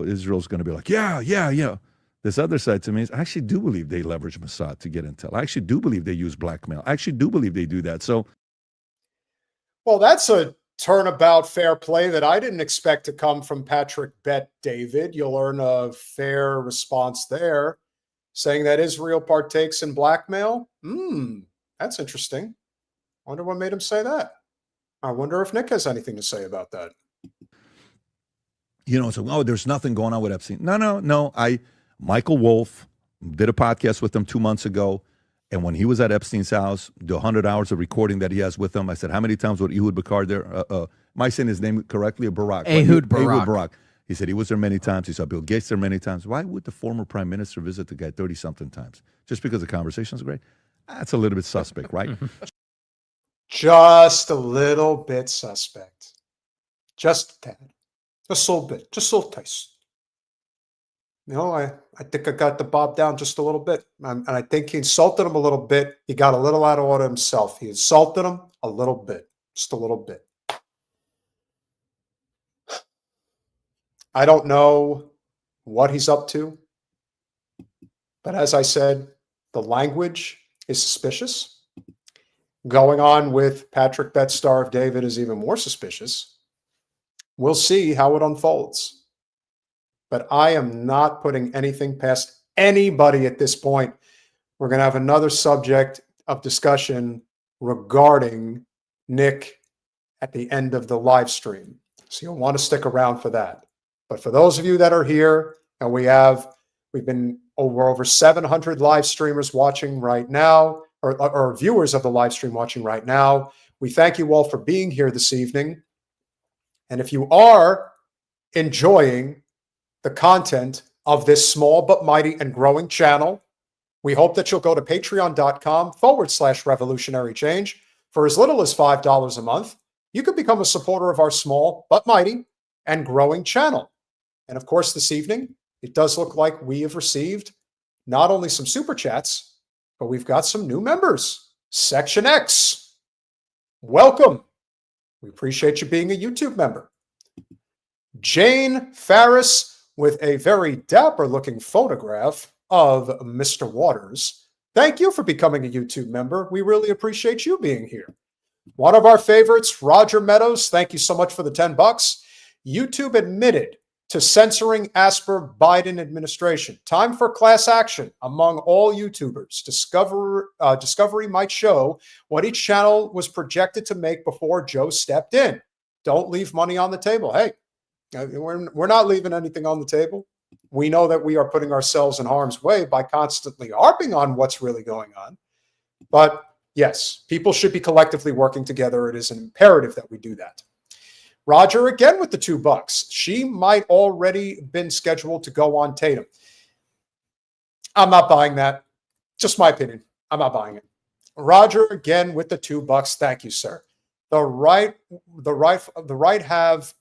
Israel's going to be like, yeah. This other side to me is I actually do believe they leverage Mossad to get intel. I actually do believe they use blackmail. I actually do believe they do that. So, well, that's a turnabout fair play that I didn't expect to come from Patrick Bet David. You'll earn a fair response there, saying that Israel partakes in blackmail. That's interesting. I wonder what made him say that. I wonder if Nick has anything to say about that. So, there's nothing going on with Epstein. No. Michael Wolff did a podcast with him 2 months ago. And when he was at Epstein's house, the 100 hours of recording that he has with him, I said, how many times was Ehud Barak there? Am I saying his name correctly? Or Barak? Ehud Barak. Ehud Barak. He said he was there many times. He saw Bill Gates there many times. Why would the former prime minister visit the guy 30-something times? Just because the conversation's great? That's a little bit suspect, right? Just a little bit suspect. Just that. Just a little bit. Just a little taste. I think I got the Bob down just a little bit. And I think he insulted him a little bit. He got a little out of order himself. He insulted him a little bit. Just a little bit. I don't know what he's up to. But as I said, the language is suspicious. Going on with Patrick Bet Star of David is even more suspicious. We'll see how it unfolds. But I am not putting anything past anybody at this point. We're going to have another subject of discussion regarding Nick at the end of the live stream. So you'll want to stick around for that. But for those of you that are here, and we've been over 700 live streamers watching right now, or viewers of the live stream watching right now. We thank you all for being here this evening. And if you are enjoying the content of this small but mighty and growing channel, we hope that you'll go to patreon.com/revolutionary change. For as little as $5 a month, you could become a supporter of our small but mighty and growing channel. And of course, this evening, it does look like we have received not only some super chats, but we've got some new members. Section X, welcome. We appreciate you being a YouTube member. Jane Farris, with a very dapper-looking photograph of Mr. Waters. Thank you for becoming a YouTube member. We really appreciate you being here. One of our favorites, Roger Meadows, thank you so much for the $10. YouTube admitted to censoring Asper Biden administration. Time for class action among all YouTubers. Discovery might show what each channel was projected to make before Joe stepped in. Don't leave money on the table. Hey, we're not leaving anything on the table. We know that we are putting ourselves in harm's way by constantly harping on what's really going on. But yes, people should be collectively working together. It is an imperative that we do that. Roger, again with the $2. She might already been scheduled to go on Tatum. I'm not buying that. Just my opinion. I'm not buying it. Roger, again with the $2. Thank you, sir. The right have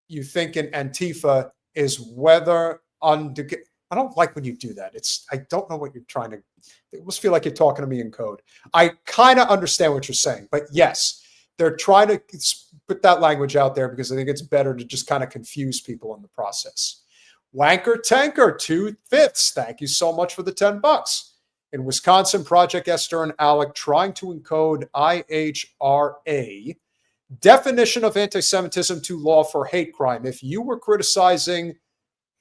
you think in Antifa is whether I don't like when you do that. I don't know what you're trying to. It must feel like you're talking to me in code. I kind of understand what you're saying, but yes, they're trying to put that language out there because I think it's better to just kind of confuse people in the process. Wanker Tanker, 2/5. Thank you so much for the $10. In Wisconsin, Project Esther and Alec trying to encode IHRA. Definition of anti-Semitism to law for hate crime. If you were criticizing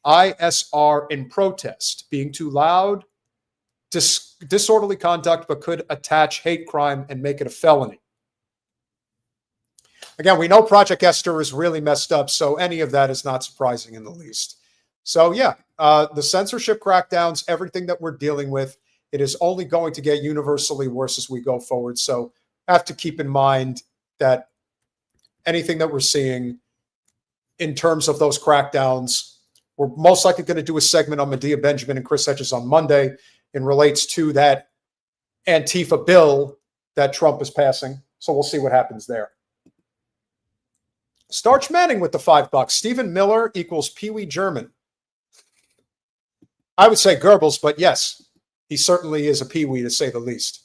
ISR in protest, being too loud, disorderly conduct, but could attach hate crime and make it a felony. Again, we know Project Esther is really messed up, so any of that is not surprising in the least. So yeah, the censorship crackdowns, everything that we're dealing with, It is only going to get universally worse as we go forward. So have to keep in mind that anything that we're seeing in terms of those crackdowns, we're most likely going to do a segment on Medea Benjamin and Chris Hedges on Monday and relates to that Antifa bill that Trump is passing. So we'll see what happens there. Starch Manning with the $5. Stephen Miller equals Pee Wee German. I would say Goebbels, but yes, he certainly is a Pee Wee to say the least.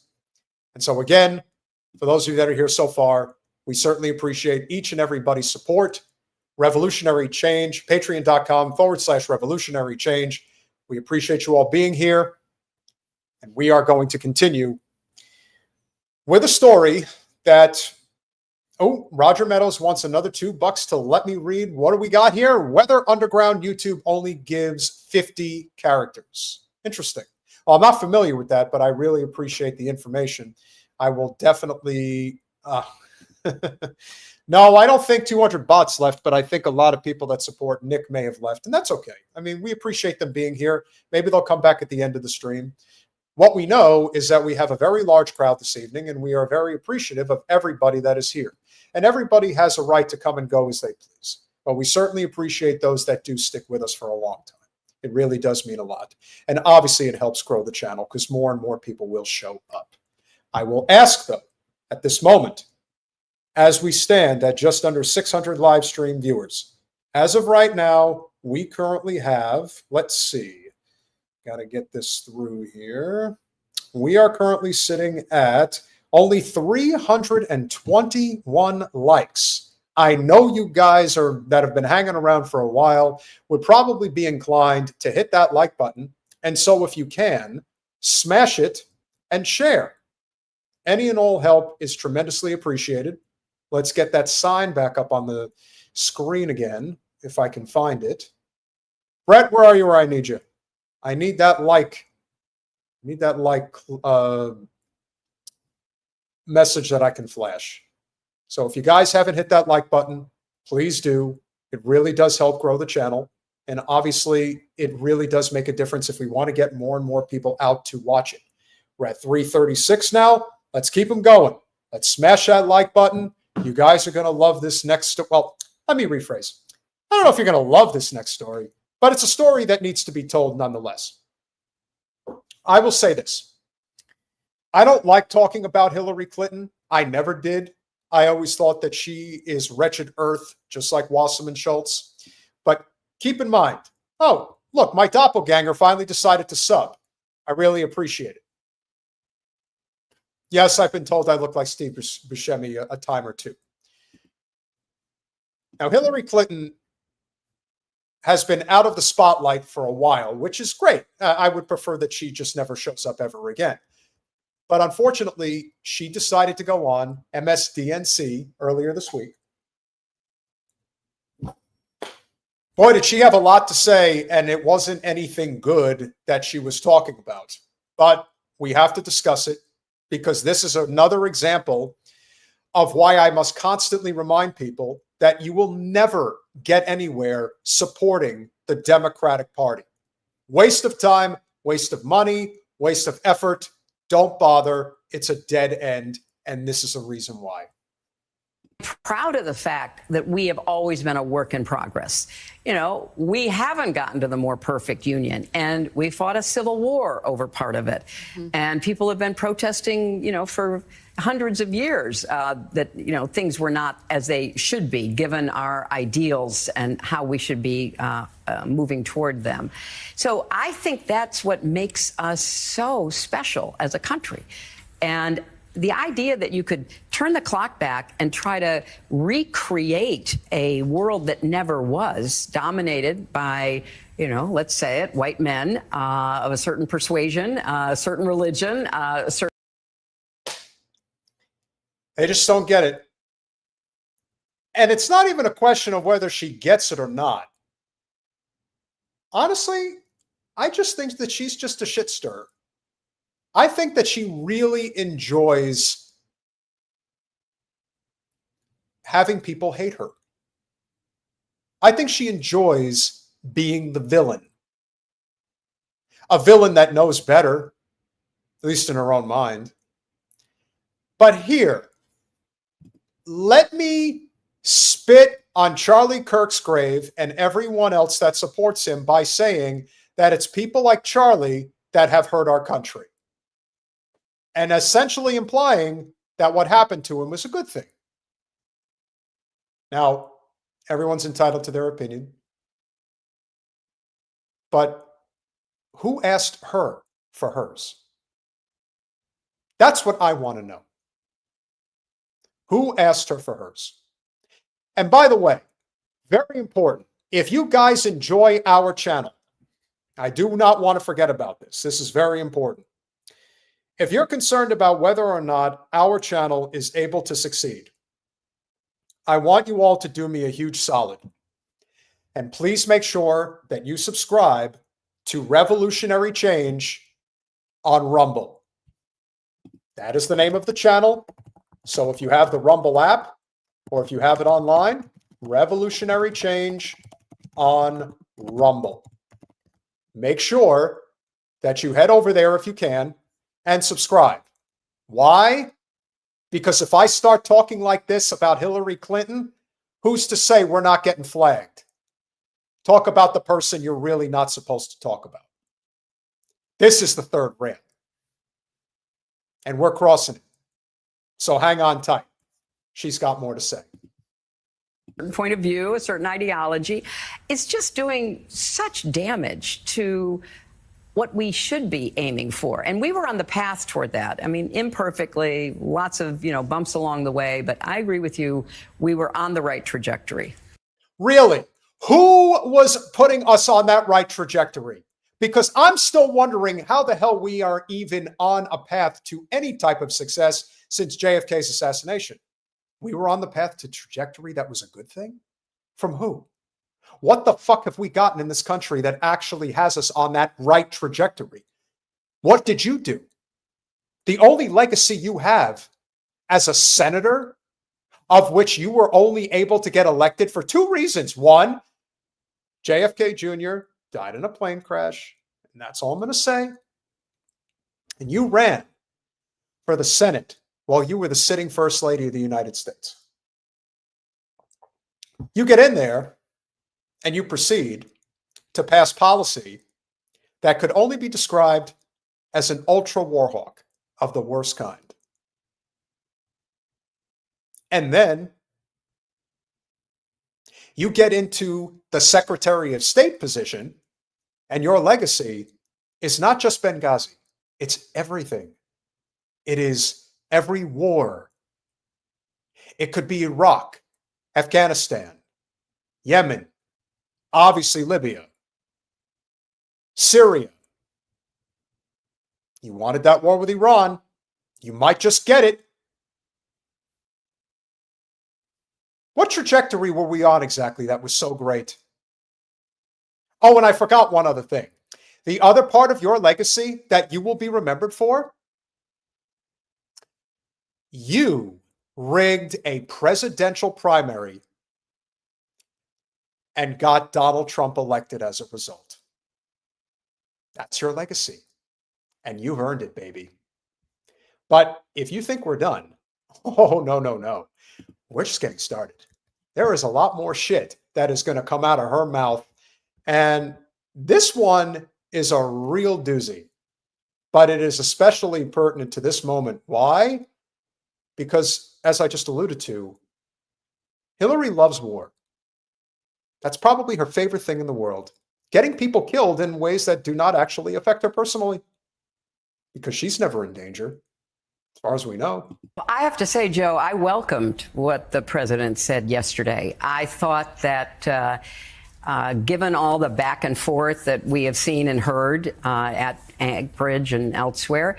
And so again, for those of you that are here so far, we certainly appreciate each and everybody's support. Revolutionary Change, patreon.com/revolutionary change. We appreciate you all being here. And we are going to continue with a story that, Roger Meadows wants another $2 to let me read. What do we got here? Whether Underground YouTube only gives 50 characters. Interesting. Well, I'm not familiar with that, but I really appreciate the information. I will definitely... No, I don't think 200 bots left, but I think a lot of people that support Nick may have left, and that's okay. I mean, we appreciate them being here. Maybe they'll come back at the end of the stream. What we know is that we have a very large crowd this evening, and we are very appreciative of everybody that is here. And everybody has a right to come and go as they please. But we certainly appreciate those that do stick with us for a long time. It really does mean a lot. And obviously, it helps grow the channel because more and more people will show up. I will ask, though, at this moment, as we stand at just under 600 live stream viewers, as of right now, we currently have, let's see, got to get this through here. We are currently sitting at only 321 likes. I know you guys that have been hanging around for a while would probably be inclined to hit that like button. And so if you can, smash it and share. Any and all help is tremendously appreciated. Let's get that sign back up on the screen again, if I can find it. Brett, where are you where I need you? I need that like. I need that like message that I can flash. So if you guys haven't hit that like button, please do. It really does help grow the channel. And obviously, it really does make a difference if we want to get more and more people out to watch it. We're at 336 now. Let's keep them going. Let's smash that like button. You guys are going to love this next. Well, let me rephrase. I don't know if you're going to love this next story, but it's a story that needs to be told nonetheless. I will say this. I don't like talking about Hillary Clinton. I never did. I always thought that she is wretched earth, just like Wasserman Schultz. But keep in mind, oh, look, my doppelganger finally decided to sub. I really appreciate it. Yes, I've been told I look like Steve Buscemi a time or two. Now, Hillary Clinton has been out of the spotlight for a while, which is great. I would prefer that she just never shows up ever again. But unfortunately, she decided to go on MSDNC earlier this week. Boy, did she have a lot to say, and it wasn't anything good that she was talking about. But we have to discuss it, because this is another example of why I must constantly remind people that you will never get anywhere supporting the Democratic Party. Waste of time, waste of money, waste of effort. Don't bother. It's a dead end, and this is a reason why. Proud of the fact that we have always been a work in progress. You know, we haven't gotten to the more perfect union, and we fought a civil war over part of it. Mm-hmm. And people have been protesting, you know, for hundreds of years that, you know, things were not as they should be, given our ideals and how we should be moving toward them. So I think that's what makes us so special as a country. And the idea that you could turn the clock back and try to recreate a world that never was, dominated by, you know, let's say it, white men of a certain persuasion, a certain religion, a certain... They just don't get it. And it's not even a question of whether she gets it or not. Honestly, I just think that she's just a shit stirrer. I think that she really enjoys having people hate her. I think she enjoys being the villain. A villain that knows better. at least in her own mind. But here, let me spit on Charlie Kirk's grave and everyone else that supports him by saying that it's people like Charlie that have hurt our country, and essentially implying that what happened to him was a good thing. Now, everyone's entitled to their opinion, but who asked her for hers? That's what I want to know. Who asked her for hers? And by the way, very important, if you guys enjoy our channel, I do not want to forget about this. This is very important. If you're concerned about whether or not our channel is able to succeed, I want you all to do me a huge solid. And please make sure that you subscribe to Revolutionary Change on Rumble. That is the name of the channel. So if you have the Rumble app or if you have it online, Revolutionary Change on Rumble. Make sure that you head over there if you can and subscribe. Why? Because if I start talking like this about Hillary Clinton, who's to say we're not getting flagged? Talk about the person you're really not supposed to talk about. This is the third rail. And we're crossing it. So hang on tight. She's got more to say. Point of view, a certain ideology, it's just doing such damage to what we should be aiming for. And we were on the path toward that. I mean, imperfectly, lots of, bumps along the way, but I agree with you. We were on the right trajectory. Really? Who was putting us on that right trajectory? Because I'm still wondering how the hell we are even on a path to any type of success since JFK's assassination. We were on the path to trajectory that was a good thing? From who? What the fuck have we gotten in this country that actually has us on that right trajectory? What did you do? The only legacy you have as a senator, of which you were only able to get elected for two reasons. One, JFK Jr. died in a plane crash, and that's all I'm going to say. And you ran for the Senate while you were the sitting First Lady of the United States. You get in there and you proceed to pass policy that could only be described as an ultra war hawk of the worst kind. And then you get into the Secretary of State position, and your legacy is not just Benghazi, it's everything. It is every war. It could be Iraq, Afghanistan, Yemen, obviously Libya, Syria. You wanted that war with Iran. You might just get it. What trajectory were we on exactly that was so great? Oh, and I forgot one other thing. The other part of your legacy that you will be remembered for, you rigged a presidential primary and got Donald Trump elected as a result. That's your legacy. And you've earned it, baby. But if you think we're done, oh, no. We're just getting started. There is a lot more shit that is going to come out of her mouth. And this one is a real doozy. But it is especially pertinent to this moment. Why? Because, as I just alluded to, Hillary loves war. That's probably her favorite thing in the world. Getting people killed in ways that do not actually affect her personally. Because she's never in danger, as far as we know. I have to say, Joe, I welcomed what the president said yesterday. I thought that given all the back and forth that we have seen and heard at Anchorage and elsewhere,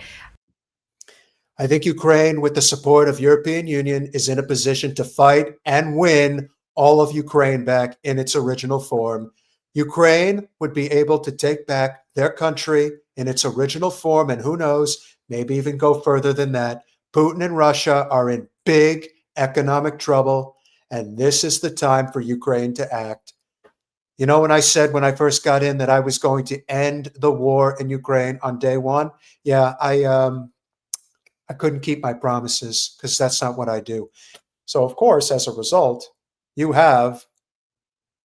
I think Ukraine, with the support of European Union, is in a position to fight and win all of Ukraine back in its original form. Ukraine would be able to take back their country in its original form, and who knows, maybe even go further than that. Putin and Russia are in big economic trouble, and this is the time for Ukraine to act. You know, when I said when I first got in that I was going to end the war in Ukraine on day one, yeah, I couldn't keep my promises because that's not what I do. So, of course, as a result, you have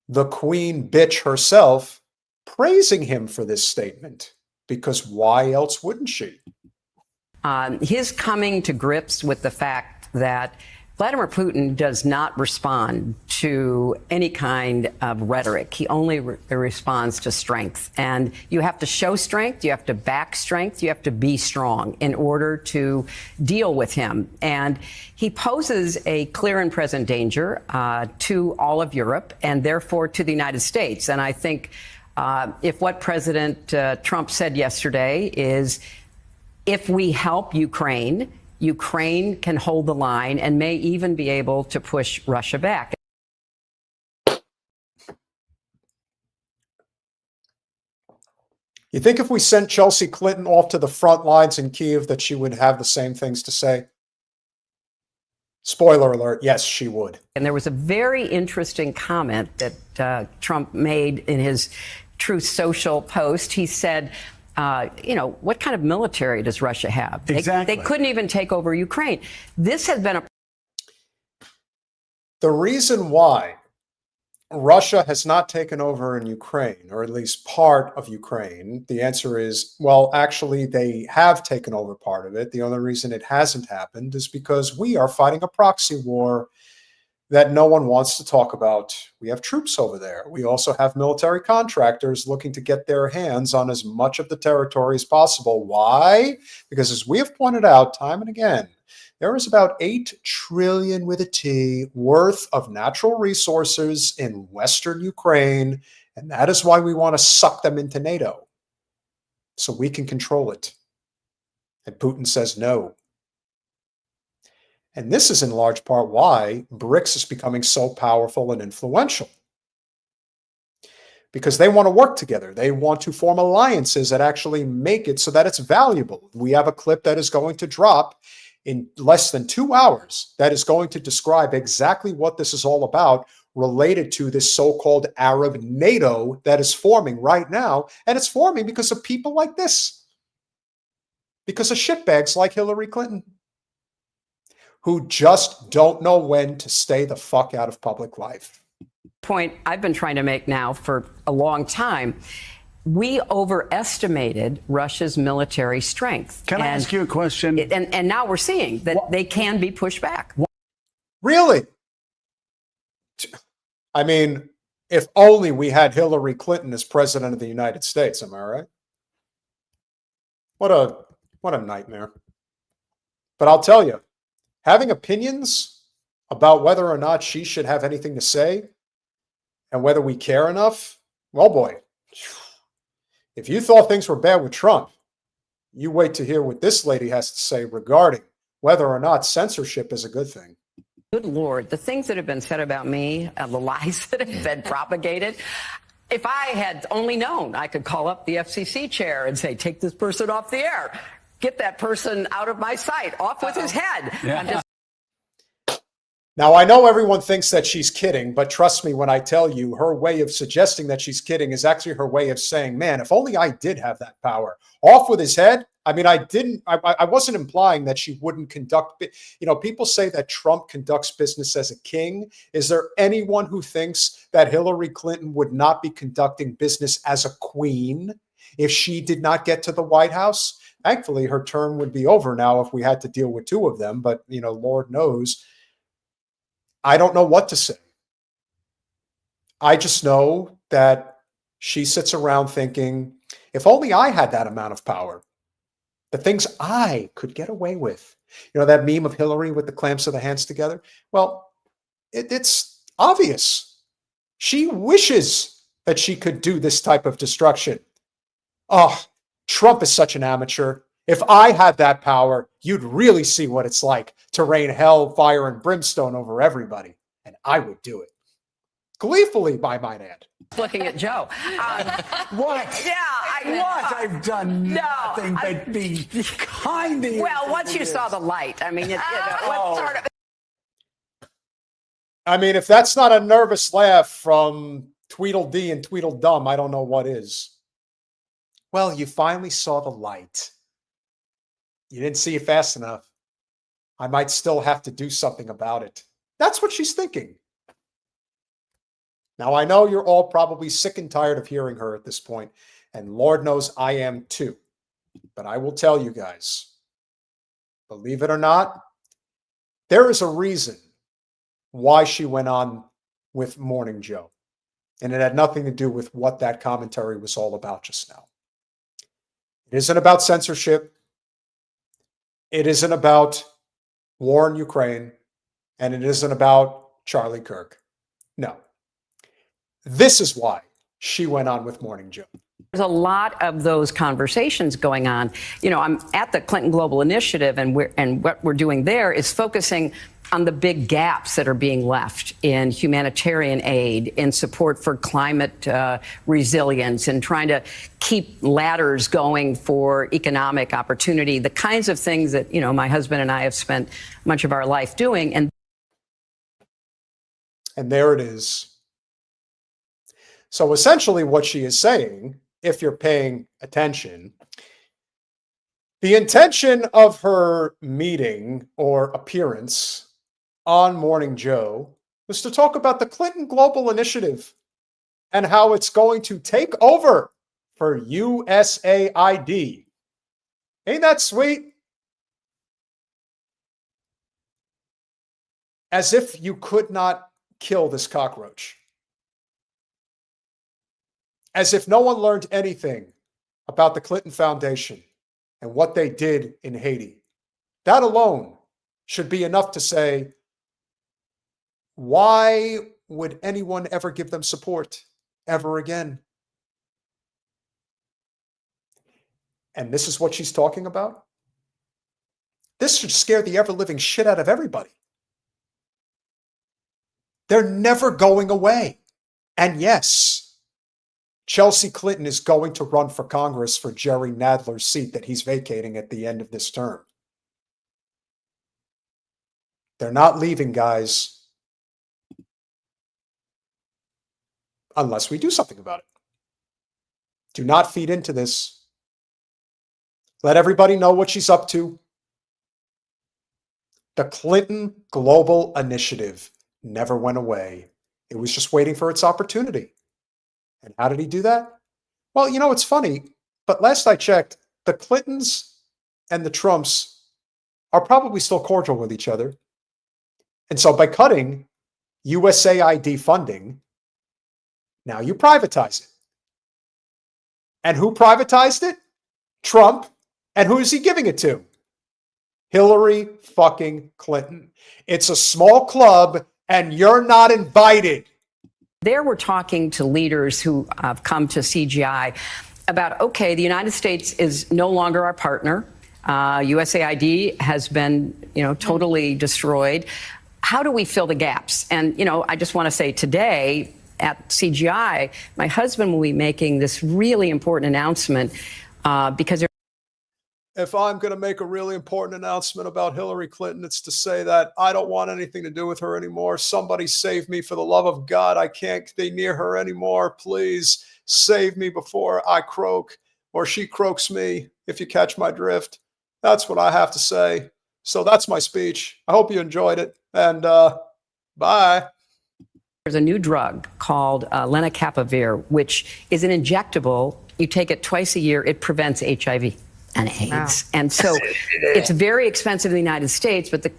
the queen bitch herself praising him for this statement, because why else wouldn't she? His coming to grips with the fact that Vladimir Putin does not respond to any kind of rhetoric. He only responds to strength. And you have to show strength, you have to back strength, you have to be strong in order to deal with him. And he poses a clear and present danger to all of Europe and therefore to the United States. And I think if what President Trump said yesterday is, if we help Ukraine, Ukraine can hold the line and may even be able to push Russia back. You think if we sent Chelsea Clinton off to the front lines in Kyiv that she would have the same things to say? Spoiler alert, yes, she would. And there was a very interesting comment that Trump made in his Truth Social post. He said, what kind of military does Russia have? Exactly. They couldn't even take over Ukraine. This has been a... The reason why Russia has not taken over in Ukraine, or at least part of Ukraine, the answer is, well, actually, they have taken over part of it. The only reason it hasn't happened is because we are fighting a proxy war that no one wants to talk about. We have troops over there. We also have military contractors looking to get their hands on as much of the territory as possible. Why? Because as we have pointed out time and again, there is about 8 trillion with a T worth of natural resources in Western Ukraine, and that is why we want to suck them into NATO, so we can control it. And Putin says no. And this is in large part why BRICS is becoming so powerful and influential. Because they want to work together. They want to form alliances that actually make it so that it's valuable. We have a clip that is going to drop in less than 2 hours that is going to describe exactly what this is all about, related to this so-called Arab NATO that is forming right now. And it's forming because of people like this. Because of shitbags like Hillary Clinton, who just don't know when to stay the fuck out of public life. Point I've been trying to make now for a long time. We overestimated Russia's military strength. Can I ask you a question? And now we're seeing that they can be pushed back. Really? I mean, if only we had Hillary Clinton as president of the United States, am I right? What a nightmare. But I'll tell you, having opinions about whether or not she should have anything to say and whether we care enough, well, boy, if you thought things were bad with Trump, you wait to hear what this lady has to say regarding whether or not censorship is a good thing. Good Lord, the things that have been said about me, the lies that have been propagated. If I had only known, I could call up the FCC chair and say, take this person off the air. Get that person out of my sight, off with his head. Yeah. Now, I know everyone thinks that she's kidding, but trust me when I tell you, her way of suggesting that she's kidding is actually her way of saying, man, if only I did have that power. Off with his head. I mean, I wasn't implying that she wouldn't conduct, people say that Trump conducts business as a king. Is there anyone who thinks that Hillary Clinton would not be conducting business as a queen if she did not get to the White House? Thankfully, her term would be over now if we had to deal with 2 of them, but, Lord knows. I don't know what to say. I just know that she sits around thinking, if only I had that amount of power, the things I could get away with. That meme of Hillary with the clamps of the hands together? Well, it's obvious. She wishes that she could do this type of destruction. Oh, Trump is such an amateur. If I had that power, you'd really see what it's like to rain hell, fire, and brimstone over everybody. And I would do it. Gleefully, I might add. Looking at Joe. What? Yeah, What? I've done nothing but be kind to you. Well, once you saw the light, I mean, what sort of... I mean, if that's not a nervous laugh from Tweedledee and Tweedledum, I don't know what is. Well, you finally saw the light. You didn't see it fast enough. I might still have to do something about it. That's what she's thinking. Now, I know you're all probably sick and tired of hearing her at this point, and Lord knows I am too. But I will tell you guys, believe it or not, there is a reason why she went on with Morning Joe. And it had nothing to do with what that commentary was all about just now. It isn't about censorship. It isn't about war in Ukraine. And it isn't about Charlie Kirk. No. This is why she went on with Morning Joe. There's a lot of those conversations going on. You know, I'm at the Clinton Global Initiative, and what we're doing there is focusing on the big gaps that are being left in humanitarian aid, in support for climate resilience, and trying to keep ladders going for economic opportunity, the kinds of things that, you know, my husband and I have spent much of our life doing. And there it is. So essentially what she is saying, if you're paying attention, the intention of her meeting or appearance on Morning Joe was to talk about the Clinton Global Initiative and how it's going to take over for USAID. Ain't that sweet? As if you could not kill this cockroach. As if no one learned anything about the Clinton Foundation and what they did in Haiti. That alone should be enough to say, why would anyone ever give them support ever again? And this is what she's talking about? This should scare the ever-living shit out of everybody. They're never going away. And yes, Chelsea Clinton is going to run for Congress for Jerry Nadler's seat that he's vacating at the end of this term. They're not leaving, guys, unless we do something about it. Do not feed into this. Let everybody know what she's up to. The Clinton Global Initiative never went away. It was just waiting for its opportunity. And how did he do that? Well, you know, it's funny, but last I checked, the Clintons and the Trumps are probably still cordial with each other. And so by cutting USAID funding, now you privatize it. And who privatized it? Trump. And who is he giving it to? Hillary fucking Clinton. It's a small club and you're not invited. there we're talking to leaders who have come to CGI about, okay, the United States is no longer our partner. USAID has been, totally destroyed. How do we fill the gaps? And, I just want to say today at CGI, my husband will be making this really important announcement because if I'm going to make a really important announcement about Hillary Clinton, it's to say that I don't want anything to do with her anymore. Somebody save me for the love of God. I can't be near her anymore. Please save me before I croak or she croaks me, if you catch my drift. That's what I have to say. So that's my speech. I hope you enjoyed it. And bye. There's a new drug called lenacapavir, which is an injectable. You take it twice a year. It prevents HIV and AIDS. Wow. And so it's very expensive in the United States, but the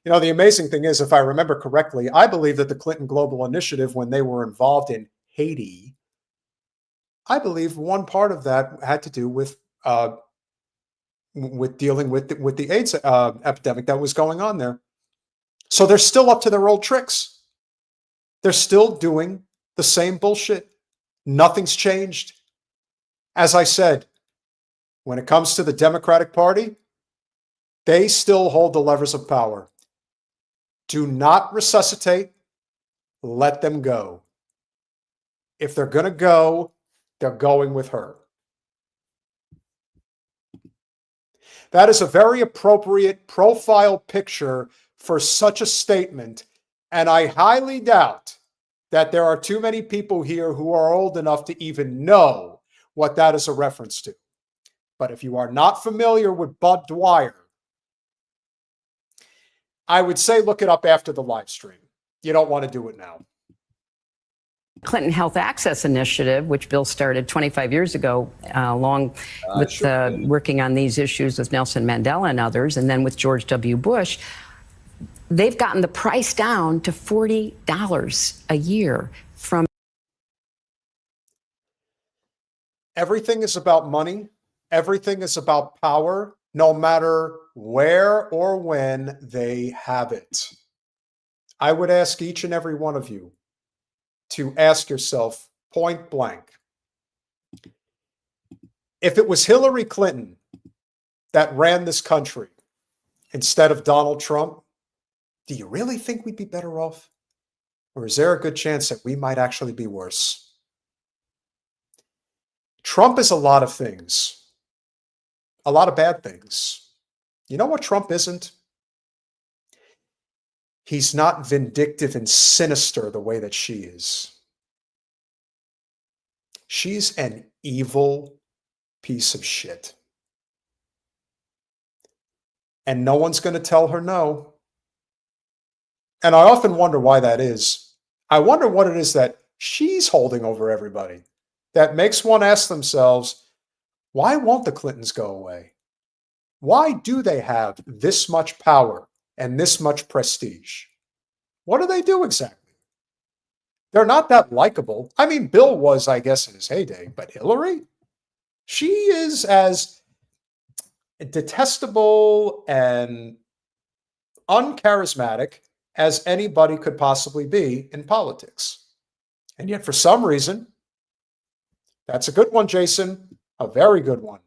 amazing thing is, if I remember correctly, I believe that the Clinton Global Initiative, when they were involved in Haiti, I believe one part of that had to do with dealing with the AIDS epidemic that was going on there. So they're still up to their old tricks. They're still doing the same bullshit. Nothing's changed. As I said, when it comes to the Democratic Party, they still hold the levers of power. Do not resuscitate. Let them go. If they're going to go, they're going with her. That is a very appropriate profile picture for such a statement, and I highly doubt that there are too many people here who are old enough to even know what that is a reference to. But if you are not familiar with Bud Dwyer, I would say look it up after the live stream. You don't want to do it now. Clinton Health Access Initiative, which Bill started 25 years ago, along with working on these issues with Nelson Mandela and others, and then with George W. Bush, they've gotten the price down to $40 a year from. Everything is about money. Everything is about power, no matter where or when they have it. I would ask each and every one of you to ask yourself point blank, if it was Hillary Clinton that ran this country instead of Donald Trump, do you really think we'd be better off? Or is there a good chance that we might actually be worse? Trump is a lot of things, a lot of bad things. You know what Trump isn't? He's not vindictive and sinister the way that she is. She's an evil piece of shit. And no one's going to tell her no. And I often wonder why that is. I wonder what it is that she's holding over everybody that makes one ask themselves, why won't the Clintons go away? Why do they have this much power and this much prestige? What do they do exactly? They're not that likable. I mean, Bill was, I guess, in his heyday, but Hillary? She is as detestable and uncharismatic as anybody could possibly be in politics. And yet, for some reason, that's a good one, Jason, a very good one.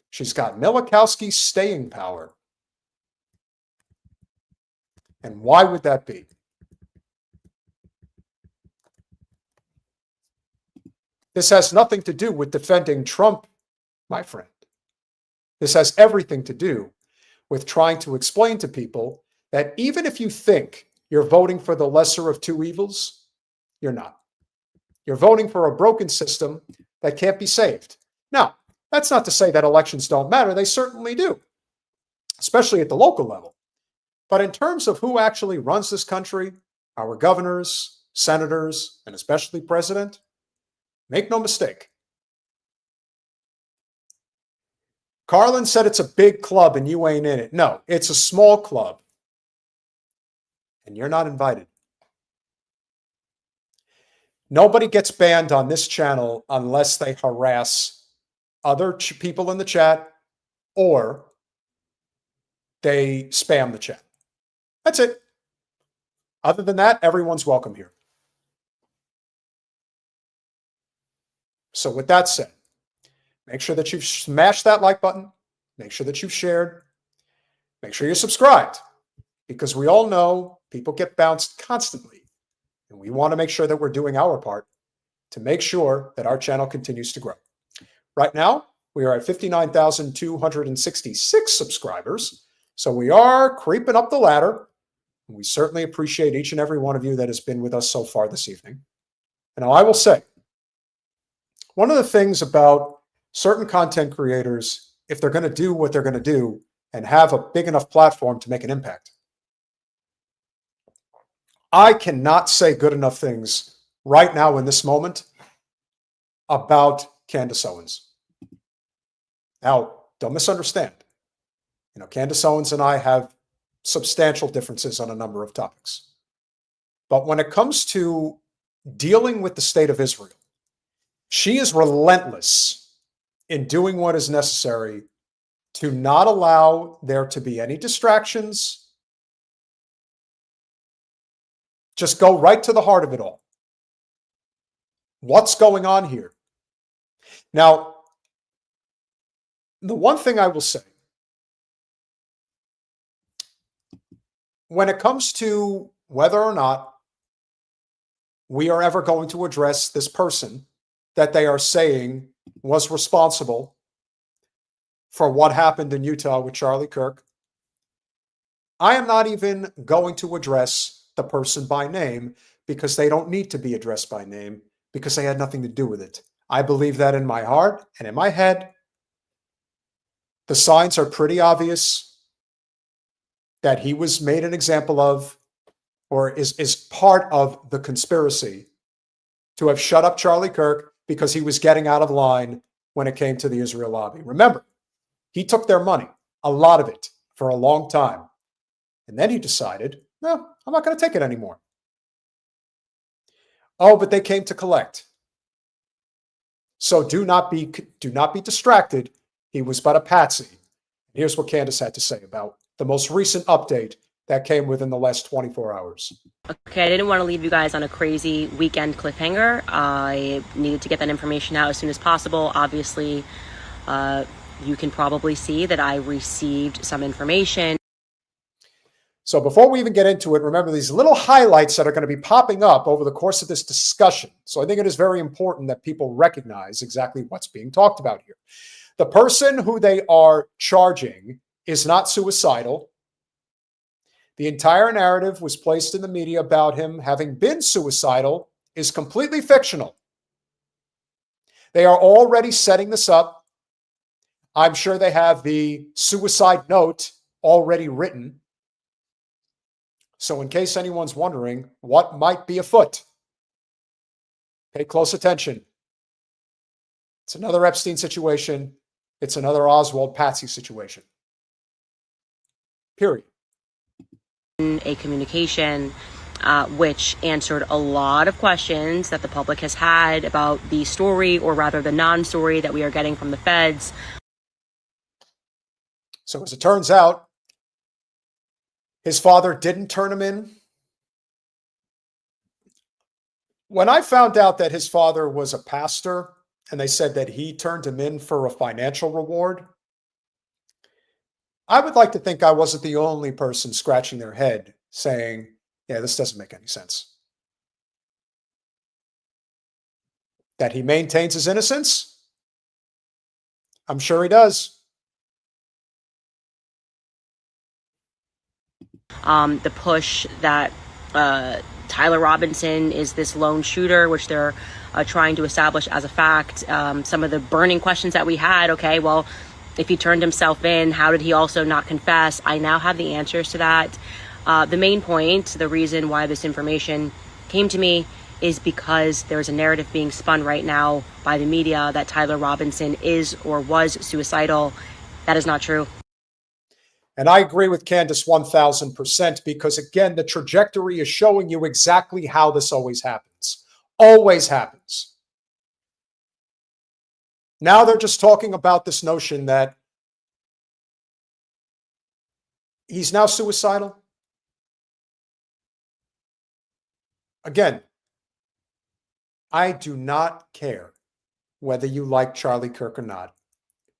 She's got Milikowski's staying power. And why would that be? This has nothing to do with defending Trump, my friend. This has everything to do with trying to explain to people that even if you think you're voting for the lesser of two evils, you're not. You're voting for a broken system that can't be saved. Now, that's not to say that elections don't matter. They certainly do, especially at the local level. But in terms of who actually runs this country, our governors, senators, and especially president, make no mistake. Carlin said it's a big club and you ain't in it. No, it's a small club. And you're not invited. Nobody gets banned on this channel unless they harass other people in the chat or they spam the chat. That's it. Other than that, everyone's welcome here. So with that said, make sure that you've smashed that like button. Make sure that you've shared. Make sure you're subscribed, because we all know people get bounced constantly. And we want to make sure that we're doing our part to make sure that our channel continues to grow. Right now, we are at 59,266 subscribers. So we are creeping up the ladder. And we certainly appreciate each and every one of you that has been with us so far this evening. And I will say, one of the things about certain content creators, if they're going to do what they're going to do and have a big enough platform to make an impact, I cannot say good enough things right now in this moment about Candace Owens. Now, don't misunderstand. You know, Candace Owens and I have substantial differences on a number of topics. But when it comes to dealing with the state of Israel, she is relentless in doing what is necessary to not allow there to be any distractions. Just go right to the heart of it all. What's going on here? Now, the one thing I will say, when it comes to whether or not we are ever going to address this person that they are saying was responsible for what happened in Utah with Charlie Kirk, I am not even going to address the person by name, because they don't need to be addressed by name because they had nothing to do with it. I believe that in my heart and in my head. The signs are pretty obvious that he was made an example of, or is part of the conspiracy to have shut up Charlie Kirk because he was getting out of line when it came to the Israel lobby. Remember, he took their money, a lot of it, for a long time. And then he decided, no, I'm not going to take it anymore. Oh, but they came to collect. So do not be distracted. He was but a patsy. Here's what Candace had to say about the most recent update that came within the last 24 hours. Okay, I didn't want to leave you guys on a crazy weekend cliffhanger. I needed to get that information out as soon as possible. Obviously, you can probably see that I received some information. So before we even get into it, remember these little highlights that are going to be popping up over the course of this discussion. So I think it is very important that people recognize exactly what's being talked about here. The person who they are charging is not suicidal. The entire narrative was placed in the media about him having been suicidal is completely fictional. They are already setting this up. I'm sure they have the suicide note already written. So in case anyone's wondering what might be afoot, pay close attention. It's another Epstein situation. It's another Oswald Patsy situation. Period. A communication which answered a lot of questions that the public has had about the story, or rather the non-story that we are getting from the feds. So as it turns out, his father didn't turn him in. When I found out that his father was a pastor and they said that he turned him in for a financial reward, I would like to think I wasn't the only person scratching their head saying, yeah, this doesn't make any sense. That he maintains his innocence? I'm sure he does. The push that Tyler Robinson is this lone shooter, which they're trying to establish as a fact. Some of the burning questions that we had, okay, well, if he turned himself in, how did he also not confess? I now have the answers to that. The main point, the reason why this information came to me, is because there's a narrative being spun right now by the media that Tyler Robinson is or was suicidal. That is not true. And I agree with Candace 1000% because, again, the trajectory is showing you exactly how this always happens. Always happens. Now they're just talking about this notion that he's now suicidal. Again, I do not care whether you like Charlie Kirk or not.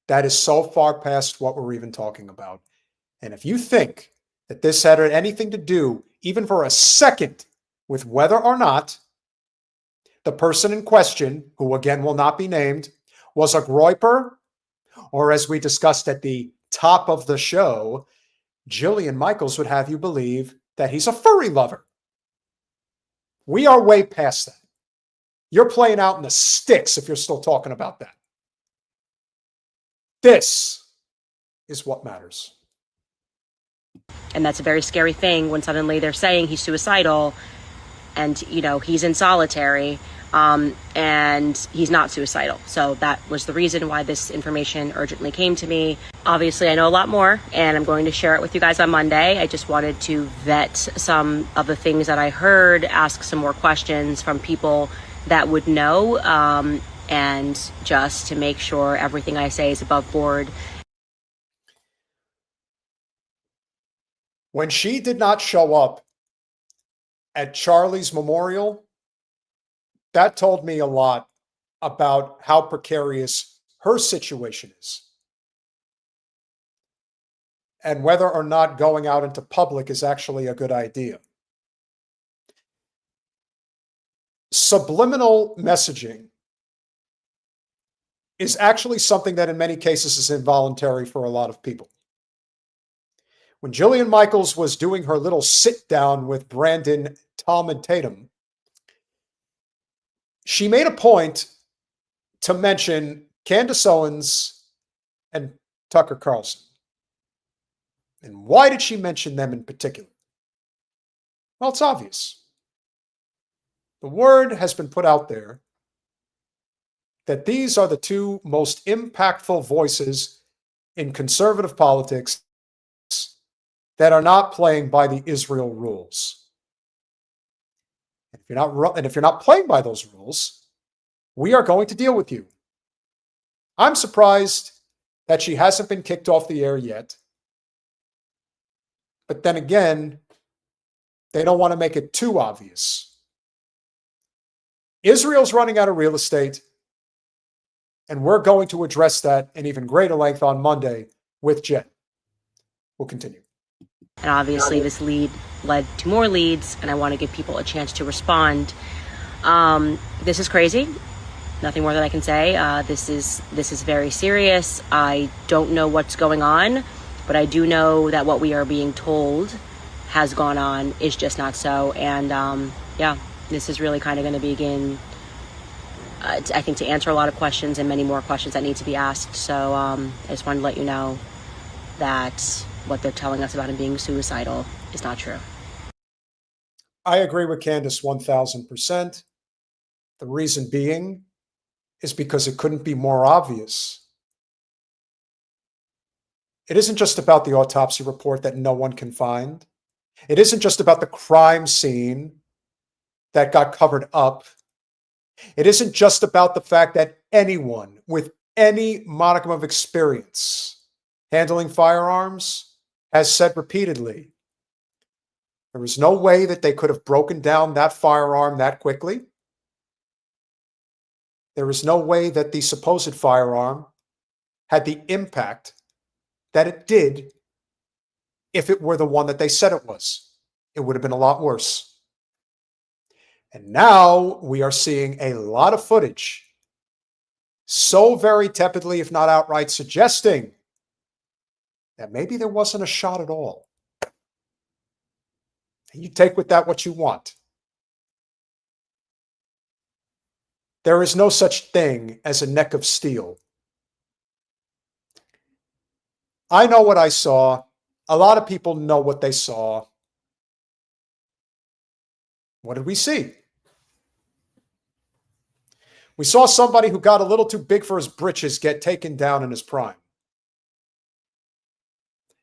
That is so far past what we're even talking about. And if you think that this had anything to do, even for a second, with whether or not the person in question, who again will not be named, was a groyper, or as we discussed at the top of the show, Jillian Michaels would have you believe that he's a furry lover. We are way past that. You're playing out in the sticks if you're still talking about that. This is what matters. And that's a very scary thing when suddenly they're saying he's suicidal and, you know, he's in solitary and he's not suicidal. So that was the reason why this information urgently came to me. Obviously, I know a lot more and I'm going to share it with you guys on Monday. I just wanted to vet some of the things that I heard, ask some more questions from people that would know, and just to make sure everything I say is above board. When she did not show up at Charlie's memorial, that told me a lot about how precarious her situation is. And whether or not going out into public is actually a good idea. Subliminal messaging is actually something that in many cases is involuntary for a lot of people. When Jillian Michaels was doing her little sit down with Brandon, Tom, and Tatum, she made a point to mention Candace Owens and Tucker Carlson. And why did she mention them in particular? Well, it's obvious. The word has been put out there that these are the two most impactful voices in conservative politics that are not playing by the Israel rules. And if you're not playing by those rules, we are going to deal with you. I'm surprised that she hasn't been kicked off the air yet. But then again, they don't want to make it too obvious. Israel's running out of real estate, and we're going to address that in even greater length on Monday with Jen. We'll continue. And obviously this lead led to more leads, and I want to give people a chance to respond. This is crazy. Nothing more that I can say. This is very serious. I don't know what's going on, but I do know that what we are being told has gone on is just not so. And this is really kind of going to begin, I think, to answer a lot of questions and many more questions that need to be asked. So I just wanted to let you know that what they're telling us about him being suicidal is not true. I agree with Candace 1,000%. The reason being is because it couldn't be more obvious. It isn't just about the autopsy report that no one can find. It isn't just about the crime scene that got covered up. It isn't just about the fact that anyone with any modicum of experience handling firearms has said repeatedly, there was no way that they could have broken down that firearm that quickly. There is no way that the supposed firearm had the impact that it did if it were the one that they said it was. It would have been a lot worse. And now we are seeing a lot of footage, so very tepidly, if not outright, suggesting that maybe there wasn't a shot at all. And you take with that what you want. There is no such thing as a neck of steel. I know what I saw. A lot of people know what they saw. What did we see? We saw somebody who got a little too big for his britches get taken down in his prime.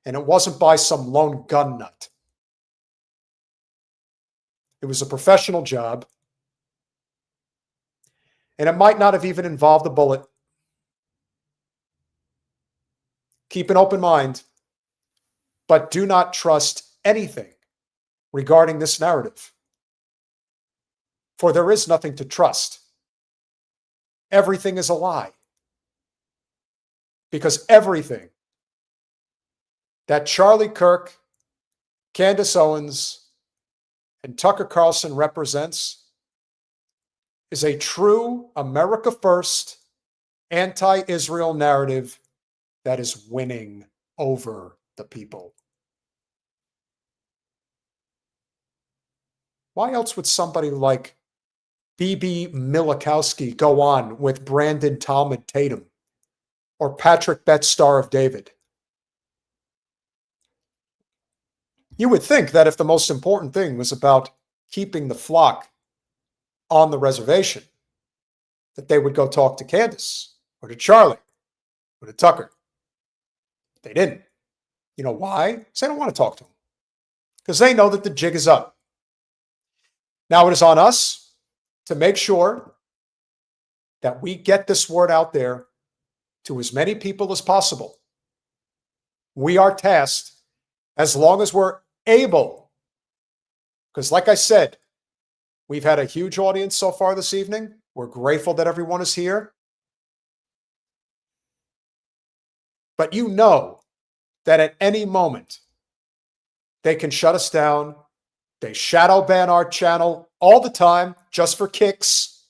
And it wasn't by some lone gun nut. It was a professional job. And it might not have even involved a bullet. Keep an open mind, but do not trust anything regarding this narrative. For there is nothing to trust. Everything is a lie. Because everything that Charlie Kirk, Candace Owens, and Tucker Carlson represents is a true America First anti-Israel narrative that is winning over the people. Why else would somebody like B.B. Milikowski go on with Brandon Talmud Tatum or Patrick Betts, Star of David? You would think that if the most important thing was about keeping the flock on the reservation, that they would go talk to Candace or to Charlie or to Tucker. They didn't. You know why? Because they don't want to talk to them. Because they know that the jig is up. Now it is on us to make sure that we get this word out there to as many people as possible. We are tasked, as long as we're able, because like I said, we've had a huge audience so far this evening. We're grateful that everyone is here. But you know that at any moment, they can shut us down. They shadow ban our channel all the time just for kicks.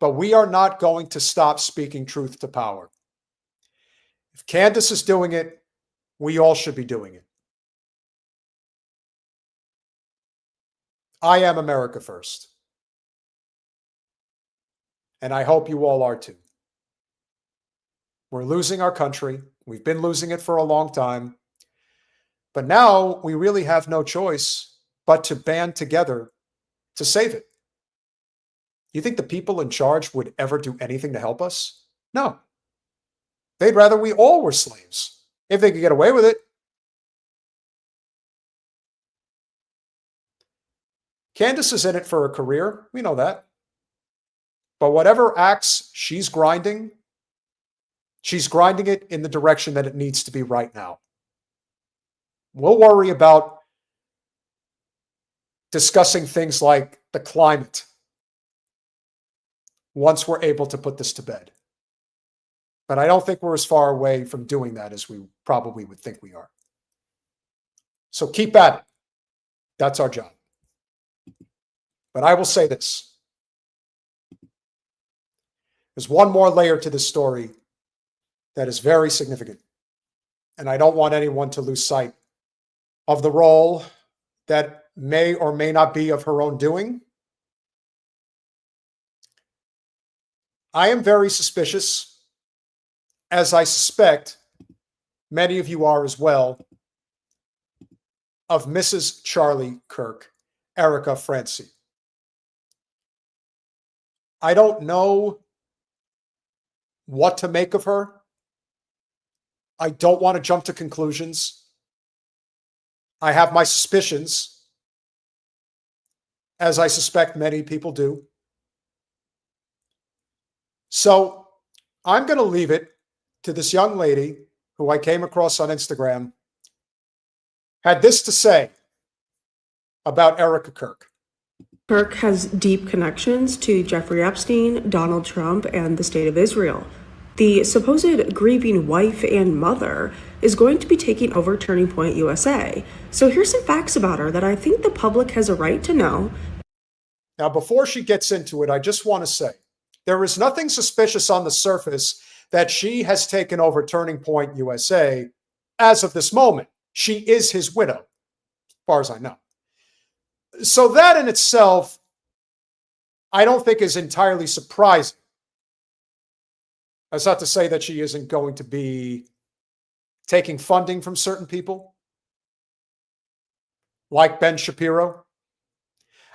But we are not going to stop speaking truth to power. If Candace is doing it, we all should be doing it. I am America first. And I hope you all are too. We're losing our country. We've been losing it for a long time. But now we really have no choice but to band together to save it. You think the people in charge would ever do anything to help us? No. They'd rather we all were slaves, if they could get away with it. Candace is in it for a career. We know that. But whatever axe she's grinding it in the direction that it needs to be right now. We'll worry about discussing things like the climate once we're able to put this to bed. But I don't think we're as far away from doing that as we probably would think we are. So keep at it. That's our job. But I will say this. There's one more layer to this story that is very significant. And I don't want anyone to lose sight of the role that may or may not be of her own doing. I am very suspicious, as I suspect many of you are as well, of Mrs. Charlie Kirk, Erika Kirk. I don't know what to make of her. I don't want to jump to conclusions. I have my suspicions, as I suspect many people do. So I'm going to leave it to this young lady who I came across on Instagram, had this to say about Erika Kirk. Kirk has deep connections to Jeffrey Epstein, Donald Trump, and the State of Israel. The supposed grieving wife and mother is going to be taking over Turning Point USA. So here's some facts about her that I think the public has a right to know. Now, before she gets into it, I just want to say, there is nothing suspicious on the surface that she has taken over Turning Point USA as of this moment. She is his widow, as far as I know. So that in itself, I don't think is entirely surprising. That's not to say that she isn't going to be taking funding from certain people, like Ben Shapiro.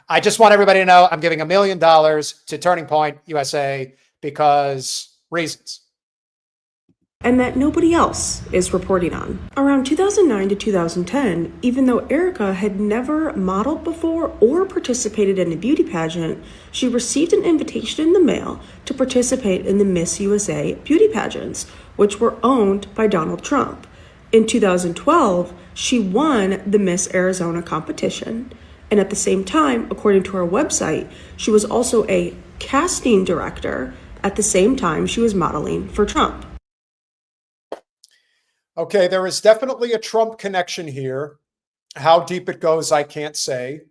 I just want everybody to know I'm giving $1 million to Turning Point USA because reasons. And that nobody else is reporting on. Around 2009 to 2010, even though Erika had never modeled before or participated in a beauty pageant, she received an invitation in the mail to participate in the Miss USA beauty pageants, which were owned by Donald Trump. In 2012, she won the Miss Arizona competition. And at the same time, according to her website, she was also a casting director at the same time she was modeling for Trump. Okay, there is definitely a Trump connection here. How deep it goes, I can't say.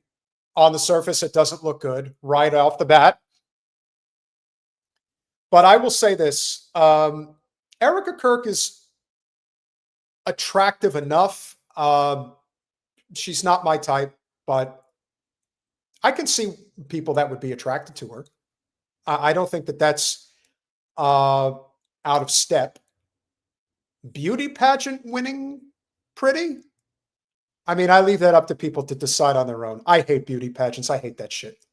On the surface, it doesn't look good right off the bat. But I will say this. Erika Kirk is attractive enough. She's not my type, but I can see people that would be attracted to her. I don't think that that's out of step. Beauty pageant winning pretty? I mean, I leave that up to people to decide on their own. I hate beauty pageants. I hate that shit.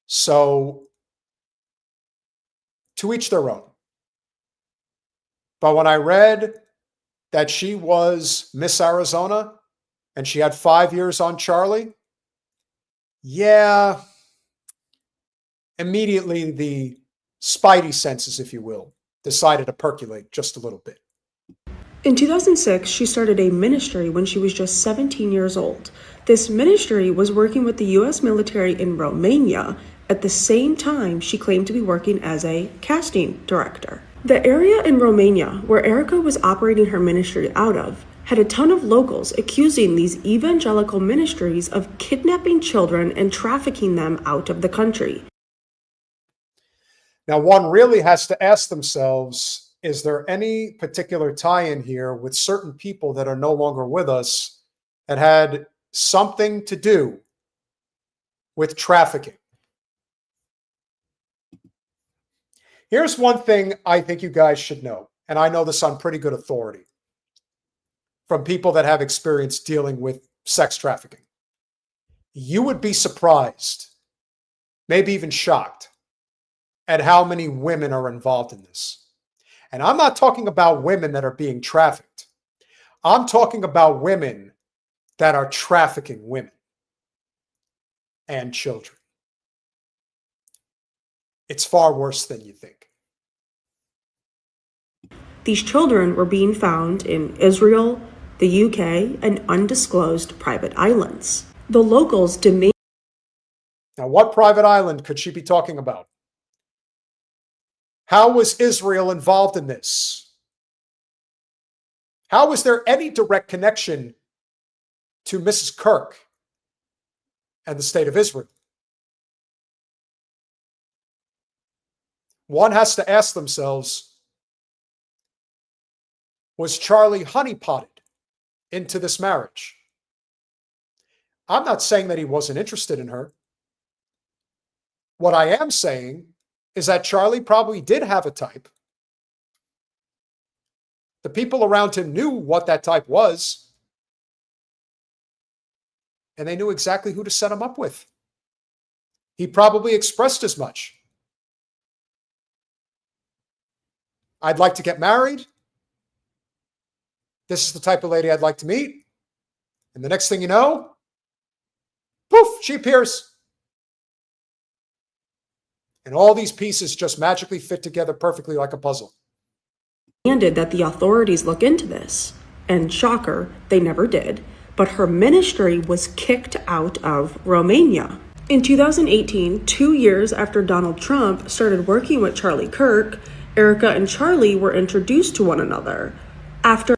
So, to each their own. But when I read that she was Miss Arizona and she had 5 years on Charlie, yeah, immediately the spidey senses, if you will, decided to percolate just a little bit. In 2006, she started a ministry when she was just 17 years old. This ministry was working with the U.S. military in Romania at the same time she claimed to be working as a casting director. The area in Romania where Erika was operating her ministry out of had a ton of locals accusing these evangelical ministries of kidnapping children and trafficking them out of the country. Now, one really has to ask themselves, is there any particular tie-in here with certain people that are no longer with us that had something to do with trafficking. Here's one thing I think you guys should know, and I know this on pretty good authority from people that have experience dealing with sex trafficking. You would be surprised, maybe even shocked, at how many women are involved in this. And I'm not talking about women that are being trafficked. I'm talking about women that are trafficking women and children. It's far worse than you think. These children were being found in Israel, the UK, and undisclosed private islands. The locals demand. Now, what private island could she be talking about? How was Israel involved in this? How was there any direct connection to Mrs. Kirk and the state of Israel? One has to ask themselves, was Charlie honeypotted into this marriage? I'm not saying that he wasn't interested in her. What I am saying is that Charlie probably did have a type. The people around him knew what that type was, and they knew exactly who to set him up with. He probably expressed as much. I'd like to get married. This is the type of lady I'd like to meet. And the next thing you know, poof, she appears. And all these pieces just magically fit together perfectly like a puzzle. Demanded that the authorities look into this. And shocker, they never did. But her ministry was kicked out of Romania. In 2018, 2 years after Donald Trump started working with Charlie Kirk, Erika and Charlie were introduced to one another after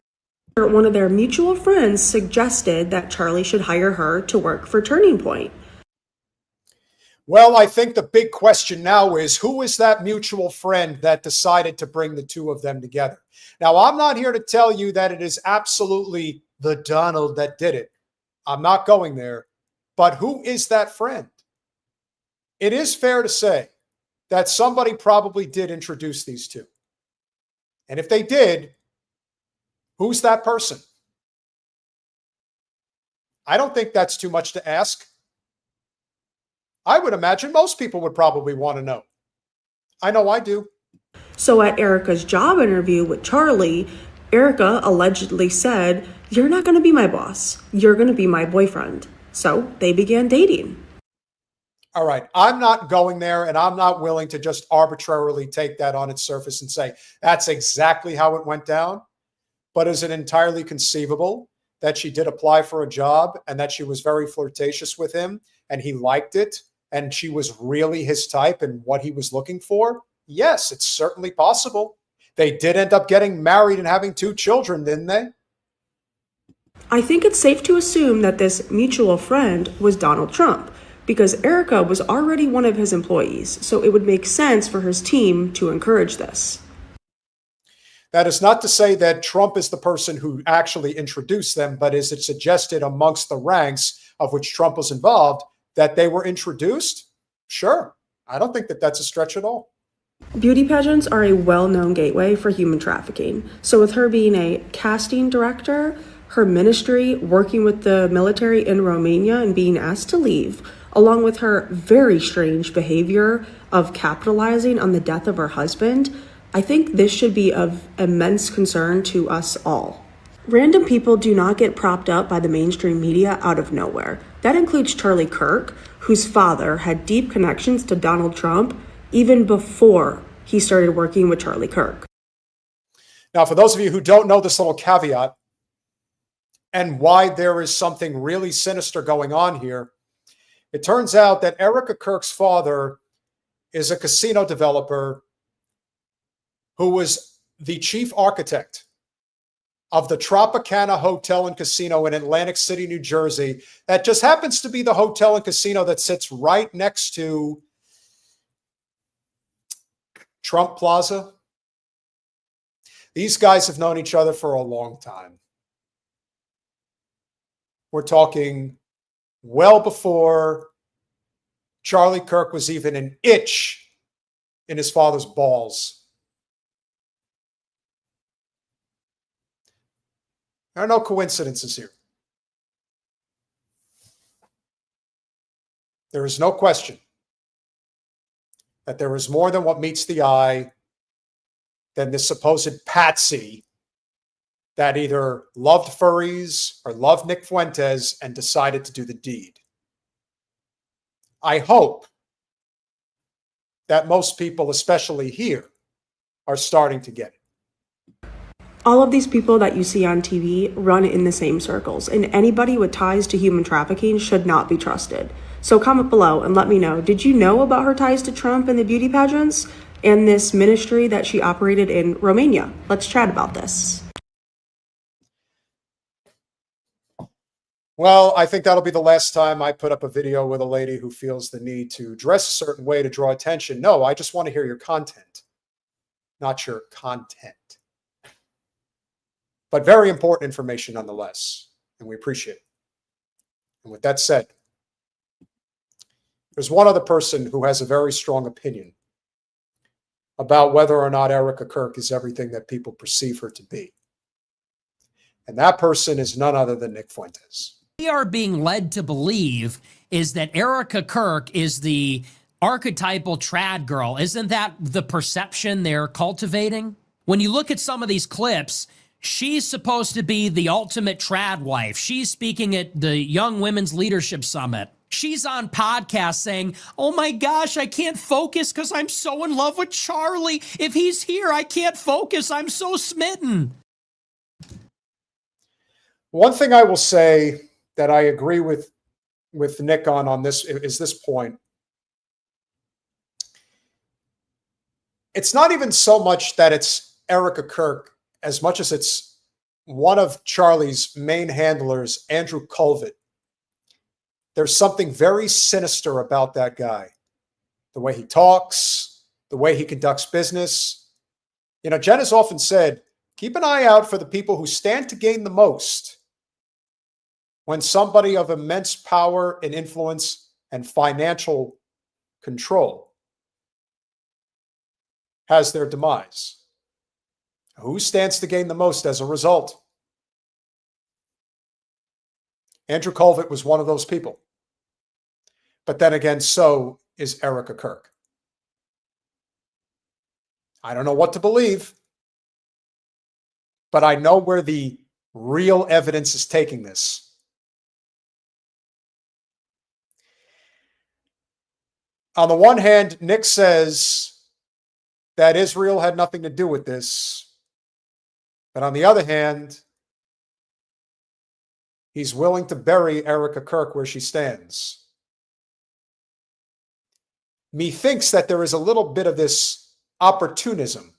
one of their mutual friends suggested that Charlie should hire her to work for Turning Point. Well, I think the big question now is, who is that mutual friend that decided to bring the two of them together? Now, I'm not here to tell you that it is absolutely the Donald that did it. I'm not going there. But who is that friend? It is fair to say that somebody probably did introduce these two. And if they did, who's that person? I don't think that's too much to ask. I would imagine most people would probably want to know. I know I do. So at Erika's job interview with Charlie, Erika allegedly said, "You're not going to be my boss. You're going to be my boyfriend." So they began dating. All right, I'm not going there, and I'm not willing to just arbitrarily take that on its surface and say that's exactly how it went down. But is it entirely conceivable that she did apply for a job and that she was very flirtatious with him and he liked it and she was really his type and what he was looking for? Yes, it's certainly possible. They did end up getting married and having 2 children, didn't they? I think it's safe to assume that this mutual friend was Donald Trump, because Erika was already one of his employees, so it would make sense for his team to encourage this. That is not to say that Trump is the person who actually introduced them, but is it suggested amongst the ranks of which Trump was involved that they were introduced? Sure. I don't think that that's a stretch at all. Beauty pageants are a well-known gateway for human trafficking. So with her being a casting director, her ministry, working with the military in Romania and being asked to leave, along with her very strange behavior of capitalizing on the death of her husband, I think this should be of immense concern to us all. Random people do not get propped up by the mainstream media out of nowhere. That includes Charlie Kirk, whose father had deep connections to Donald Trump even before he started working with Charlie Kirk. Now, for those of you who don't know this little caveat and why there is something really sinister going on here, it turns out that Erika Kirk's father is a casino developer who was the chief architect of the Tropicana Hotel and Casino in Atlantic City, New Jersey. That just happens to be the hotel and casino that sits right next to Trump Plaza. These guys have known each other for a long time. We're talking well before Charlie Kirk was even an itch in his father's balls. There are no coincidences here. There is no question that there is more than what meets the eye than this supposed patsy that either loved furries or loved Nick Fuentes and decided to do the deed. I hope that most people, especially here, are starting to get it. All of these people that you see on TV run in the same circles, and anybody with ties to human trafficking should not be trusted. So comment below and let me know, did you know about her ties to Trump and the beauty pageants and this ministry that she operated in Romania? Let's chat about this. Well, I think that'll be the last time I put up a video with a lady who feels the need to dress a certain way to draw attention. No, I just want to hear your content, not your content. But very important information nonetheless, and we appreciate it. And with that said, there's one other person who has a very strong opinion about whether or not Erika Kirk is everything that people perceive her to be. And that person is none other than Nick Fuentes. We are being led to believe is that Erika Kirk is the archetypal trad girl. Isn't that the perception they're cultivating? When you look at some of these clips, she's supposed to be the ultimate trad wife. She's speaking at the Young Women's Leadership Summit. She's on podcasts saying, oh my gosh, I can't focus because I'm so in love with Charlie. If he's here, I can't focus. I'm so smitten. One thing I will say that I agree with Nick on this is this point. It's not even so much that it's Erika Kirk as much as it's one of Charlie's main handlers, Andrew Colvett. There's something very sinister about that guy. The way he talks, the way he conducts business. You know, Jen has often said, keep an eye out for the people who stand to gain the most when somebody of immense power and influence and financial control has their demise. Who stands to gain the most as a result? Andrew Colvett was one of those people. But then again, so is Erika Kirk. I don't know what to believe, but I know where the real evidence is taking this. On the one hand, Nick says that Israel had nothing to do with this. But on the other hand, he's willing to bury Erika Kirk where she stands. Methinks that there is a little bit of this opportunism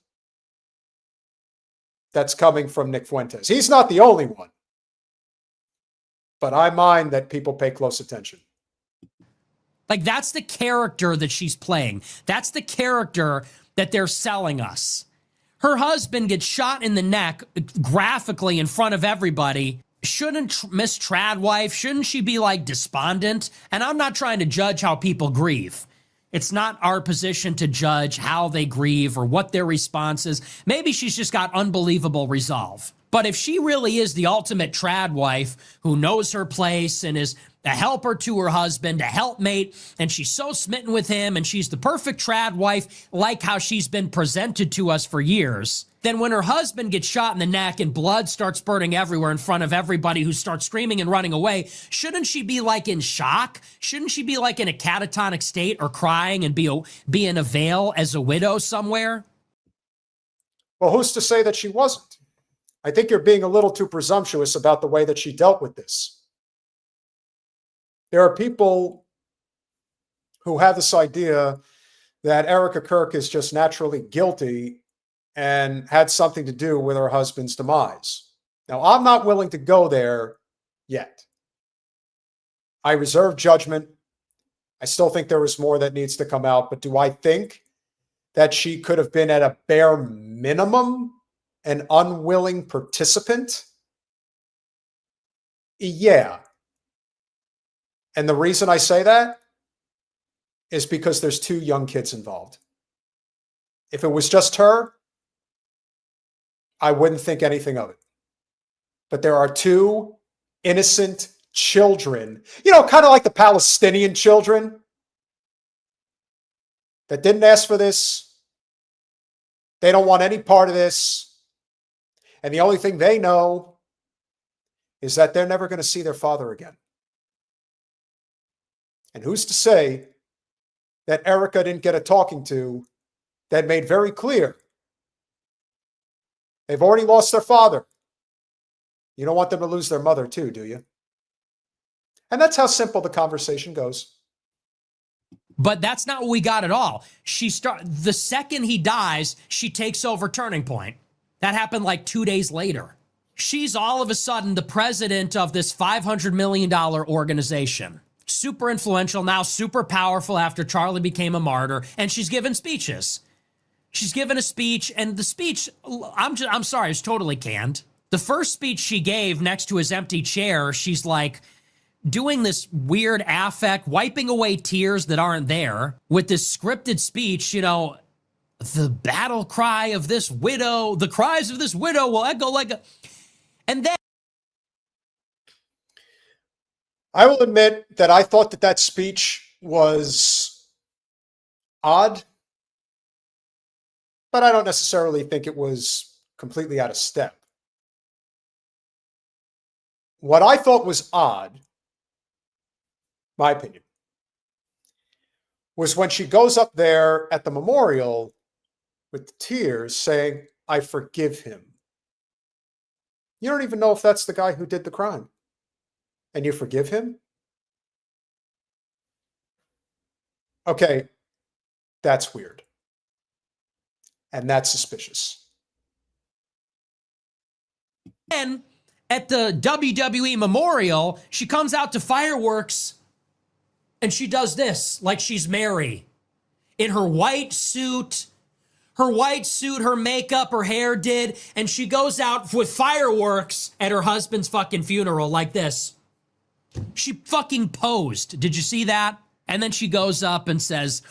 that's coming from Nick Fuentes. He's not the only one, but I mind that people pay close attention. Like, that's the character that she's playing. That's the character that they're selling us. Her husband gets shot in the neck graphically in front of everybody. Shouldn't Miss Tradwife, shouldn't she be like despondent? And I'm not trying to judge how people grieve. It's not our position to judge how they grieve or what their response is. Maybe she's just got unbelievable resolve. But if she really is the ultimate trad wife who knows her place and is a helper to her husband, a helpmate, and she's so smitten with him and she's the perfect trad wife like how she's been presented to us for years, then when her husband gets shot in the neck and blood starts spurting everywhere in front of everybody who starts screaming and running away, shouldn't she be like in shock? Shouldn't she be like in a catatonic state or crying and be in a veil as a widow somewhere? Well, who's to say that she wasn't? I think you're being a little too presumptuous about the way that she dealt with this. There are people who have this idea that Erika Kirk is just naturally guilty and had something to do with her husband's demise. Now, I'm not willing to go there yet. I reserve judgment. I still think there is more that needs to come out, but do I think that she could have been at a bare minimum an unwilling participant? Yeah. And the reason I say that is because there's 2 young kids involved. If it was just her, I wouldn't think anything of it. But there are 2 innocent children, kind of like the Palestinian children that didn't ask for this. They don't want any part of this. And the only thing they know is that they're never going to see their father again. And who's to say that Erika didn't get a talking to that made very clear they've already lost their father. You don't want them to lose their mother too, do you? And that's how simple the conversation goes. But that's not what we got at all. The second he dies, she takes over Turning Point. That happened like 2 days later. She's all of a sudden the president of this $500 million organization. Super influential, now super powerful after Charlie became a martyr, and she's given speeches. She's given a speech, and the speech, I'm sorry, it's totally canned. The first speech she gave next to his empty chair, she's like doing this weird affect, wiping away tears that aren't there with this scripted speech, the battle cry of this widow, the cries of this widow will echo like a... And then... I will admit that I thought that speech was odd, but I don't necessarily think it was completely out of step. What I thought was odd, my opinion, was when she goes up there at the memorial with the tears saying, "I forgive him." You don't even know if that's the guy who did the crime. And you forgive him? Okay, that's weird. And that's suspicious. And at the WWE memorial, she comes out to fireworks and she does this like she's Mary in her white suit, her makeup, her hair did, and she goes out with fireworks at her husband's fucking funeral like this. She fucking posed. Did you see that? And then she goes up and says,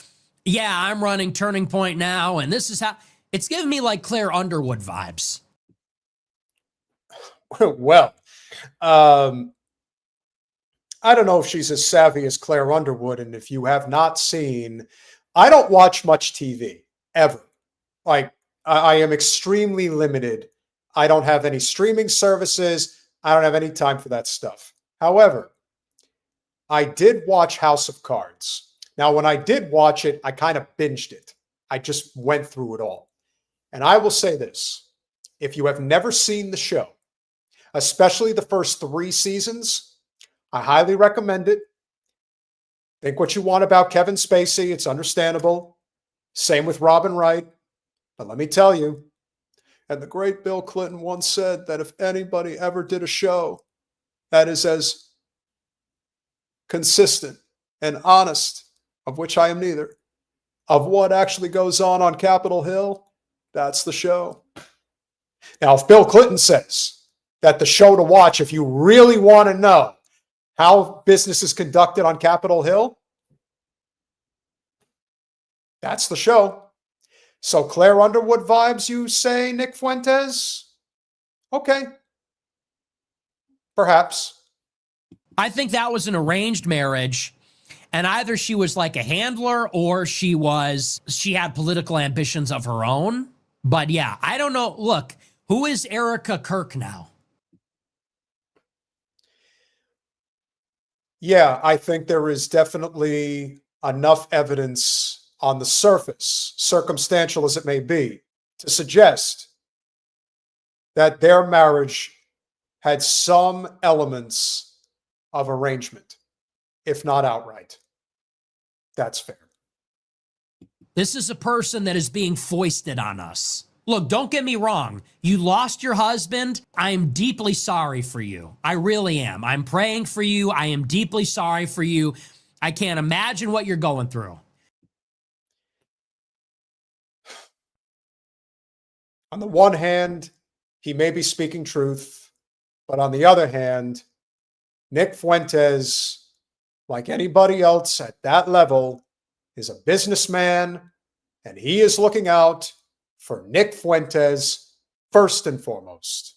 "Yeah, I'm running Turning Point now, and this is how..." It's giving me like Claire Underwood vibes. Well, I don't know if she's as savvy as Claire Underwood, and if you have not seen, I don't watch much TV, ever. Like, I am extremely limited. I don't have any streaming services. I don't have any time for that stuff. However, I did watch House of Cards. Now, when I did watch it, I kind of binged it. I just went through it all. And I will say this. If you have never seen the show, especially the first 3 seasons, I highly recommend it. Think what you want about Kevin Spacey. It's understandable. Same with Robin Wright. But let me tell you, and the great Bill Clinton once said that if anybody ever did a show that is as consistent and honest, of which I am neither, of what actually goes on Capitol Hill, that's the show. Now, if Bill Clinton says that the show to watch, if you really want to know how business is conducted on Capitol Hill, that's the show. So Claire Underwood vibes, you say, Nick Fuentes? Okay. Perhaps. I think that was an arranged marriage, and either she was like a handler or she had political ambitions of her own. But yeah, I don't know. Look, who is Erika Kirk now? Yeah, I think there is definitely enough evidence on the surface, circumstantial as it may be, to suggest that their marriage had some elements of arrangement, if not outright. That's fair. This is a person that is being foisted on us. Look, don't get me wrong. You lost your husband. I am deeply sorry for you. I really am. I'm praying for you. I am deeply sorry for you. I can't imagine what you're going through. On the one hand, he may be speaking truth, but on the other hand, Nick Fuentes, like anybody else at that level, is a businessman, and he is looking out for Nick Fuentes first and foremost.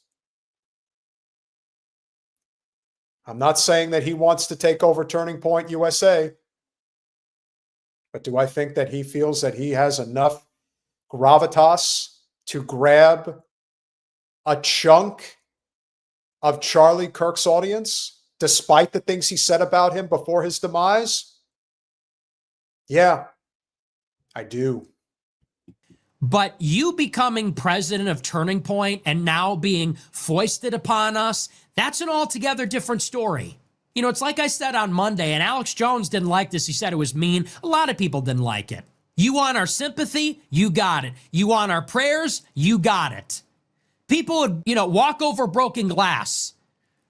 I'm not saying that he wants to take over Turning Point USA, but do I think that he feels that he has enough gravitas to grab a chunk of Charlie Kirk's audience, despite the things he said about him before his demise? Yeah, I do. But you becoming president of Turning Point and now being foisted upon us, that's an altogether different story. You know, it's like I said on Monday, and Alex Jones didn't like this. He said it was mean. A lot of people didn't like it. You want our sympathy? You got it. You want our prayers? You got it. People would, walk over broken glass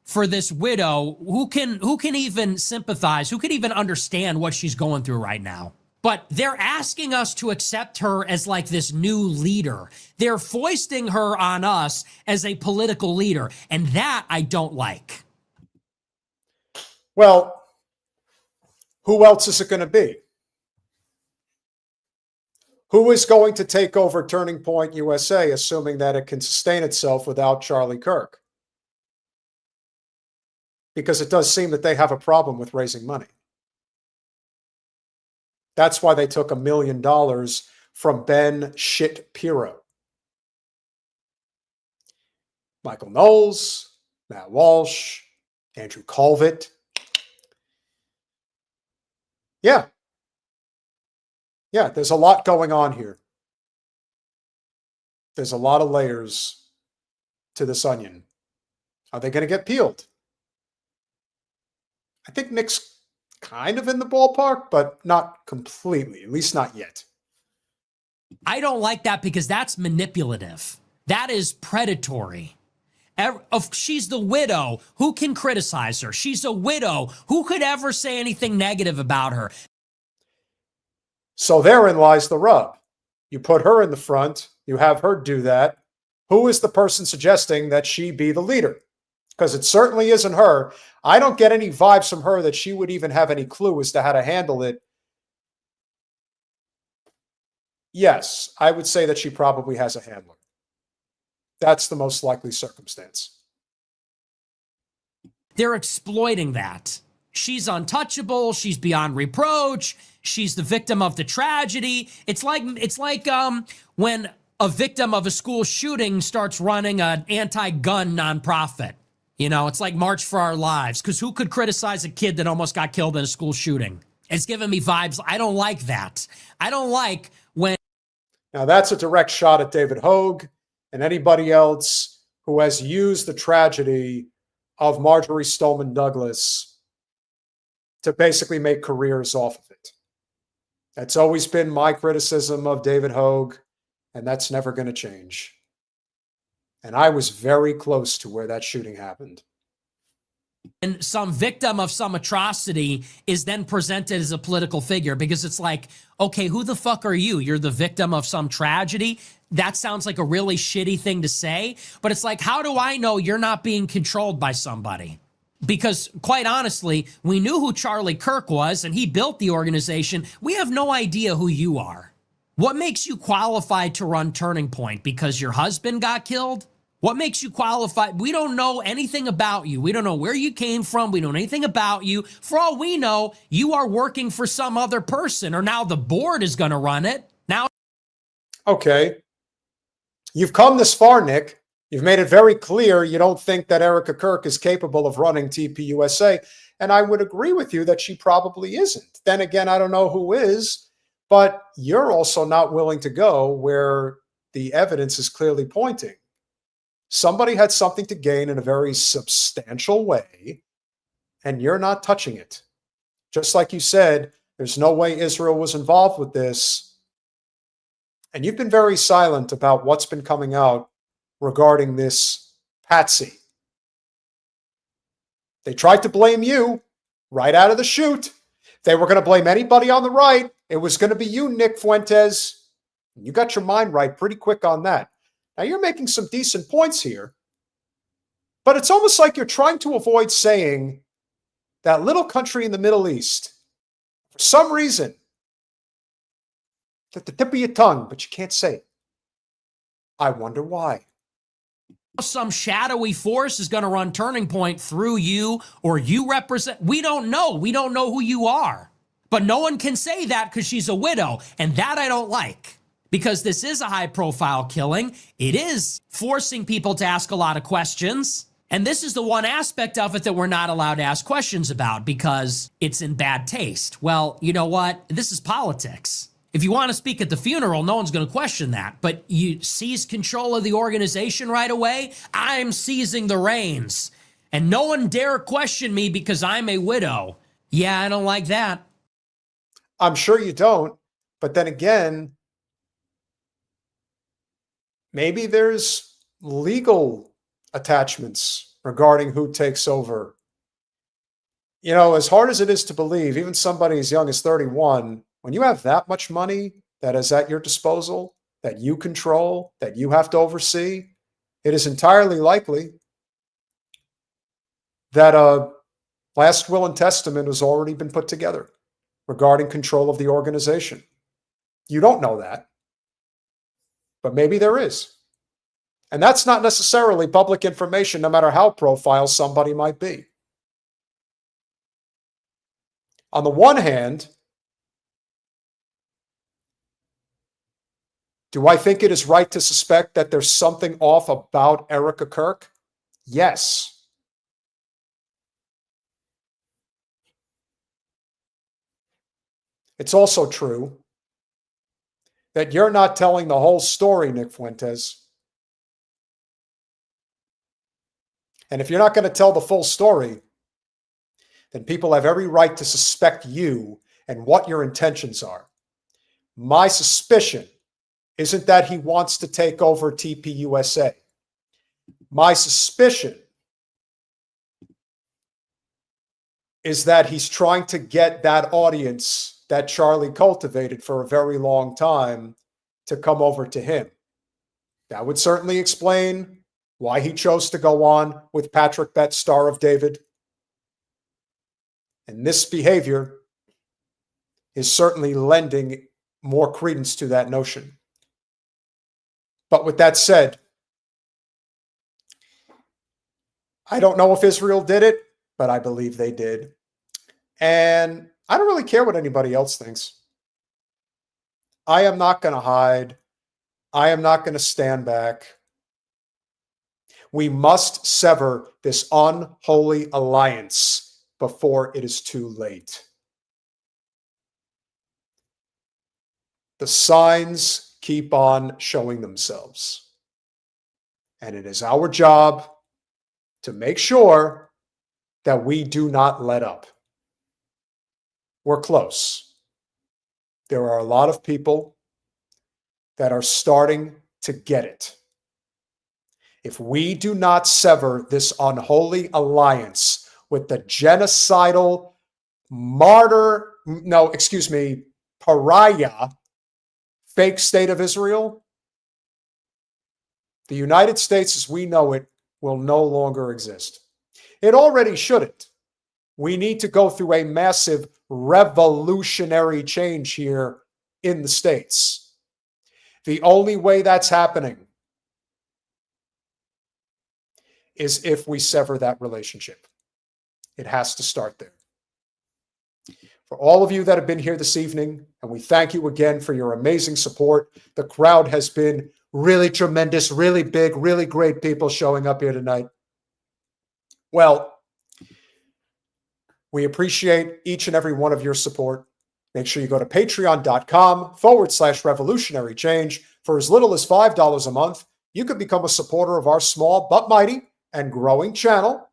for this widow who can even sympathize, who can even understand what she's going through right now. But they're asking us to accept her as like this new leader. They're foisting her on us as a political leader, and that I don't like. Well, who else is it going to be? Who is going to take over Turning Point USA, assuming that it can sustain itself without Charlie Kirk? Because it does seem that they have a problem with raising money. That's why they took $1 million from Ben Shapiro. Michael Knowles, Matt Walsh, Andrew Colvett. Yeah, there's a lot going on here. There's a lot of layers to this onion. Are they going to get peeled? I think Nick's kind of in the ballpark, but not completely, at least not yet. I don't like that because that's manipulative. That is predatory. She's the widow. Who can criticize her? She's a widow. Who could ever say anything negative about her? So therein lies the rub. You put her in the front. You have her do that. Who is the person suggesting that she be the leader? Because it certainly isn't her. I don't get any vibes from her that she would even have any clue as to how to handle it. Yes, I would say that she probably has a handler. That's the most likely circumstance. They're exploiting that. She's untouchable. She's beyond reproach. She's the victim of the tragedy. It's like when a victim of a school shooting starts running an anti-gun nonprofit. It's like March for Our Lives, because who could criticize a kid that almost got killed in a school shooting? It's giving me vibes. I don't like that. I don't like when... Now, that's a direct shot at David Hogue and anybody else who has used the tragedy of Marjorie Stoneman Douglas to basically make careers off of it. That's always been my criticism of David Hogue, and that's never going to change. And I was very close to where that shooting happened. And some victim of some atrocity is then presented as a political figure, because it's like, okay, who the fuck are you? You're the victim of some tragedy? That sounds like a really shitty thing to say, but it's like, how do I know you're not being controlled by somebody? Because quite honestly, we knew who Charlie Kirk was and he built the organization. We have no idea who you are. What makes you qualified to run Turning Point? Because your husband got killed? What makes you qualified? We don't know anything about you. We don't know where you came from. We don't know anything about you. For all we know, you are working for some other person, or now the board is going to run it. Now, okay. You've come this far, Nick. You've made it very clear you don't think that Erika Kirk is capable of running TPUSA. And I would agree with you that she probably isn't. Then again, I don't know who is. But you're also not willing to go where the evidence is clearly pointing. Somebody had something to gain in a very substantial way, and you're not touching it. Just like you said, there's no way Israel was involved with this. And you've been very silent about what's been coming out regarding this patsy. They tried to blame you right out of the chute. They were going to blame anybody on the right. It was going to be you, Nick Fuentes. You got your mind right pretty quick on that. Now, you're making some decent points here, but it's almost like you're trying to avoid saying that little country in the Middle East, for some reason, It's at the tip of your tongue, but you can't say it. I wonder why. Some shadowy force is going to run Turning Point through you, or you represent. We don't know. We don't know who you are. But no one can say that because she's a widow. And that I don't like. Because this is a high-profile killing. It is forcing people to ask a lot of questions. And this is the one aspect of it that we're not allowed to ask questions about because it's in bad taste. Well, you know what? This is politics. If you want to speak at the funeral, no one's going to question that. But you seize control of the organization right away, I'm seizing the reins. And no one dare question me because I'm a widow. Yeah, I don't like that. I'm sure you don't. But then again, maybe there's legal attachments regarding who takes over. You know, as hard as it is to believe, even somebody as young as 31, when you have that much money that is at your disposal, that you control, that you have to oversee, it is entirely likely that a last will and testament has already been put together regarding control of the organization. You don't know that, but maybe there is. And that's not necessarily public information, no matter how profile somebody might be. On the one hand, do I think it is right to suspect that there's something off about Erika Kirk? Yes. It's also true that you're not telling the whole story, Nick Fuentes. And if you're not going to tell the full story, then people have every right to suspect you and what your intentions are. My suspicion isn't that he wants to take over TPUSA. My suspicion is that he's trying to get that audience that Charlie cultivated for a very long time to come over to him. That would certainly explain why he chose to go on with Patrick Betts, Star of David. And this behavior is certainly lending more credence to that notion. But with that said, I don't know if Israel did it, but I believe they did. And I don't really care what anybody else thinks. I am not going to hide. I am not going to stand back. We must sever this unholy alliance before it is too late. The signs keep on showing themselves. And it is our job to make sure that we do not let up. We're close. There are a lot of people that are starting to get it. If we do not sever this unholy alliance with the genocidal pariah fake state of Israel, the United States as we know it will no longer exist. It already shouldn't. We need to go through a massive revolutionary change here in the States. The only way that's happening is if we sever that relationship. It has to start there. For all of you that have been here this evening, and we thank you again for your amazing support. The crowd has been really tremendous, really big, really great people showing up here tonight. Well, we appreciate each and every one of your support. Make sure you go to patreon.com/revolutionary change. For as little as $5 a month, you could become a supporter of our small but mighty and growing channel.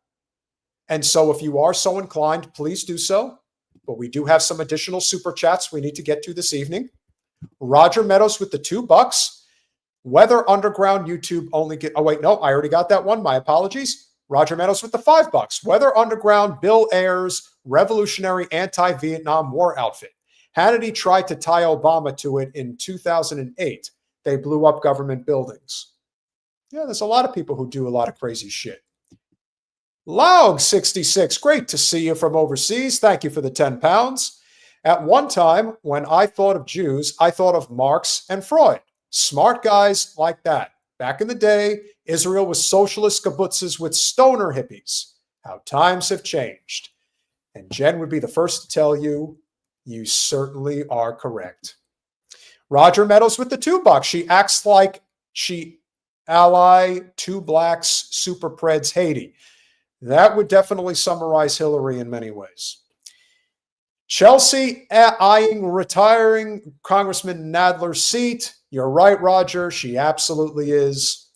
And so if you are so inclined, please do so. But we do have some additional super chats we need to get to this evening. Roger Meadows with the $2. Weather Underground YouTube only get, oh wait, no, I already got that one. My apologies. Roger Meadows with the $5. Weather Underground, Bill Ayers, revolutionary anti-Vietnam War outfit. Hannity tried to tie Obama to it in 2008. They blew up government buildings. Yeah, there's a lot of people who do a lot of crazy shit. Laug66, great to see you from overseas. Thank you for the 10 pounds. At one time, when I thought of Jews, I thought of Marx and Freud. Smart guys like that. Back in the day, Israel was socialist kibbutzes with stoner hippies. How times have changed. And Jen would be the first to tell you, you certainly are correct. Roger Meadows with the 2 bucks. She acts like she ally 2 blacks, super preds Haiti. That would definitely summarize Hillary in many ways. Chelsea eyeing retiring Congressman Nadler's seat. You're right, Roger. She absolutely is.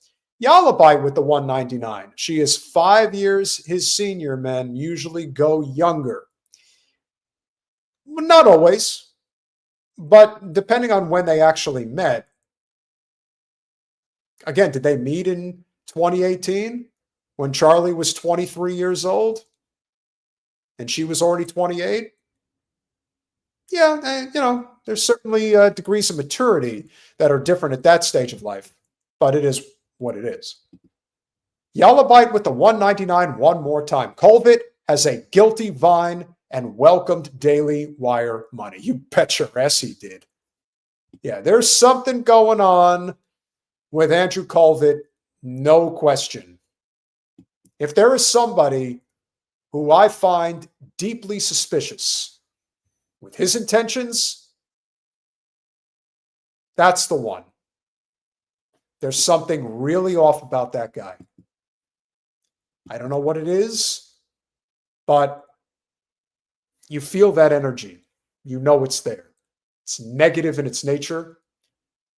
Yalabite with the 199. She is 5 years his senior. Men usually go younger. Not always, but depending on when they actually met. Again, did they meet in 2018 when Charlie was 23 years old and she was already 28? Yeah, there's certainly degrees of maturity that are different at that stage of life, but it is what it is. Yalabite with the 199 one more time. Colvett has a guilty vine and welcomed Daily Wire money. You bet your ass he did. Yeah, there's something going on with Andrew Colvett, no question. If there is somebody who I find deeply suspicious with his intentions, that's the one. There's something really off about that guy. I don't know what it is, but you feel that energy. You know it's there. It's negative in its nature.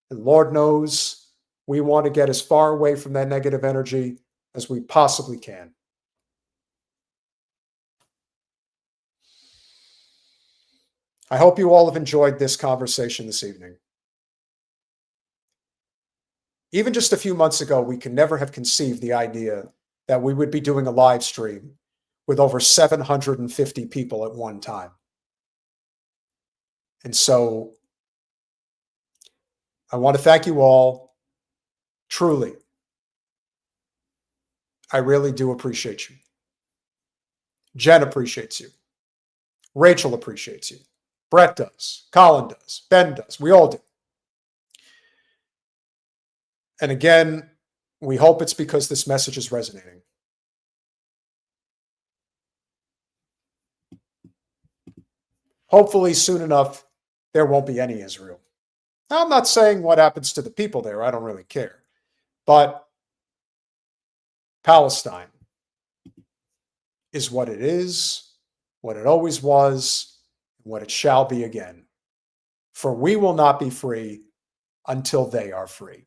And Lord knows we want to get as far away from that negative energy as we possibly can. I hope you all have enjoyed this conversation this evening. Even just a few months ago, we could never have conceived the idea that we would be doing a live stream with over 750 people at one time. And so I want to thank you all. Truly. I really do appreciate you. Jen appreciates you. Rachel appreciates you. Brett does. Colin does. Ben does. We all do. And again, we hope it's because this message is resonating. Hopefully soon enough, there won't be any Israel. Now, I'm not saying what happens to the people there. I don't really care. But Palestine is what it is, what it always was, and what it shall be again. For we will not be free until they are free.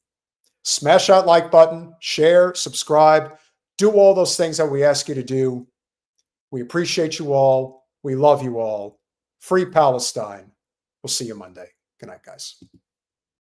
Smash that like button, share, subscribe, do all those things that we ask you to do. We appreciate you all. We love you all. Free Palestine. We'll see you Monday. Good night, guys.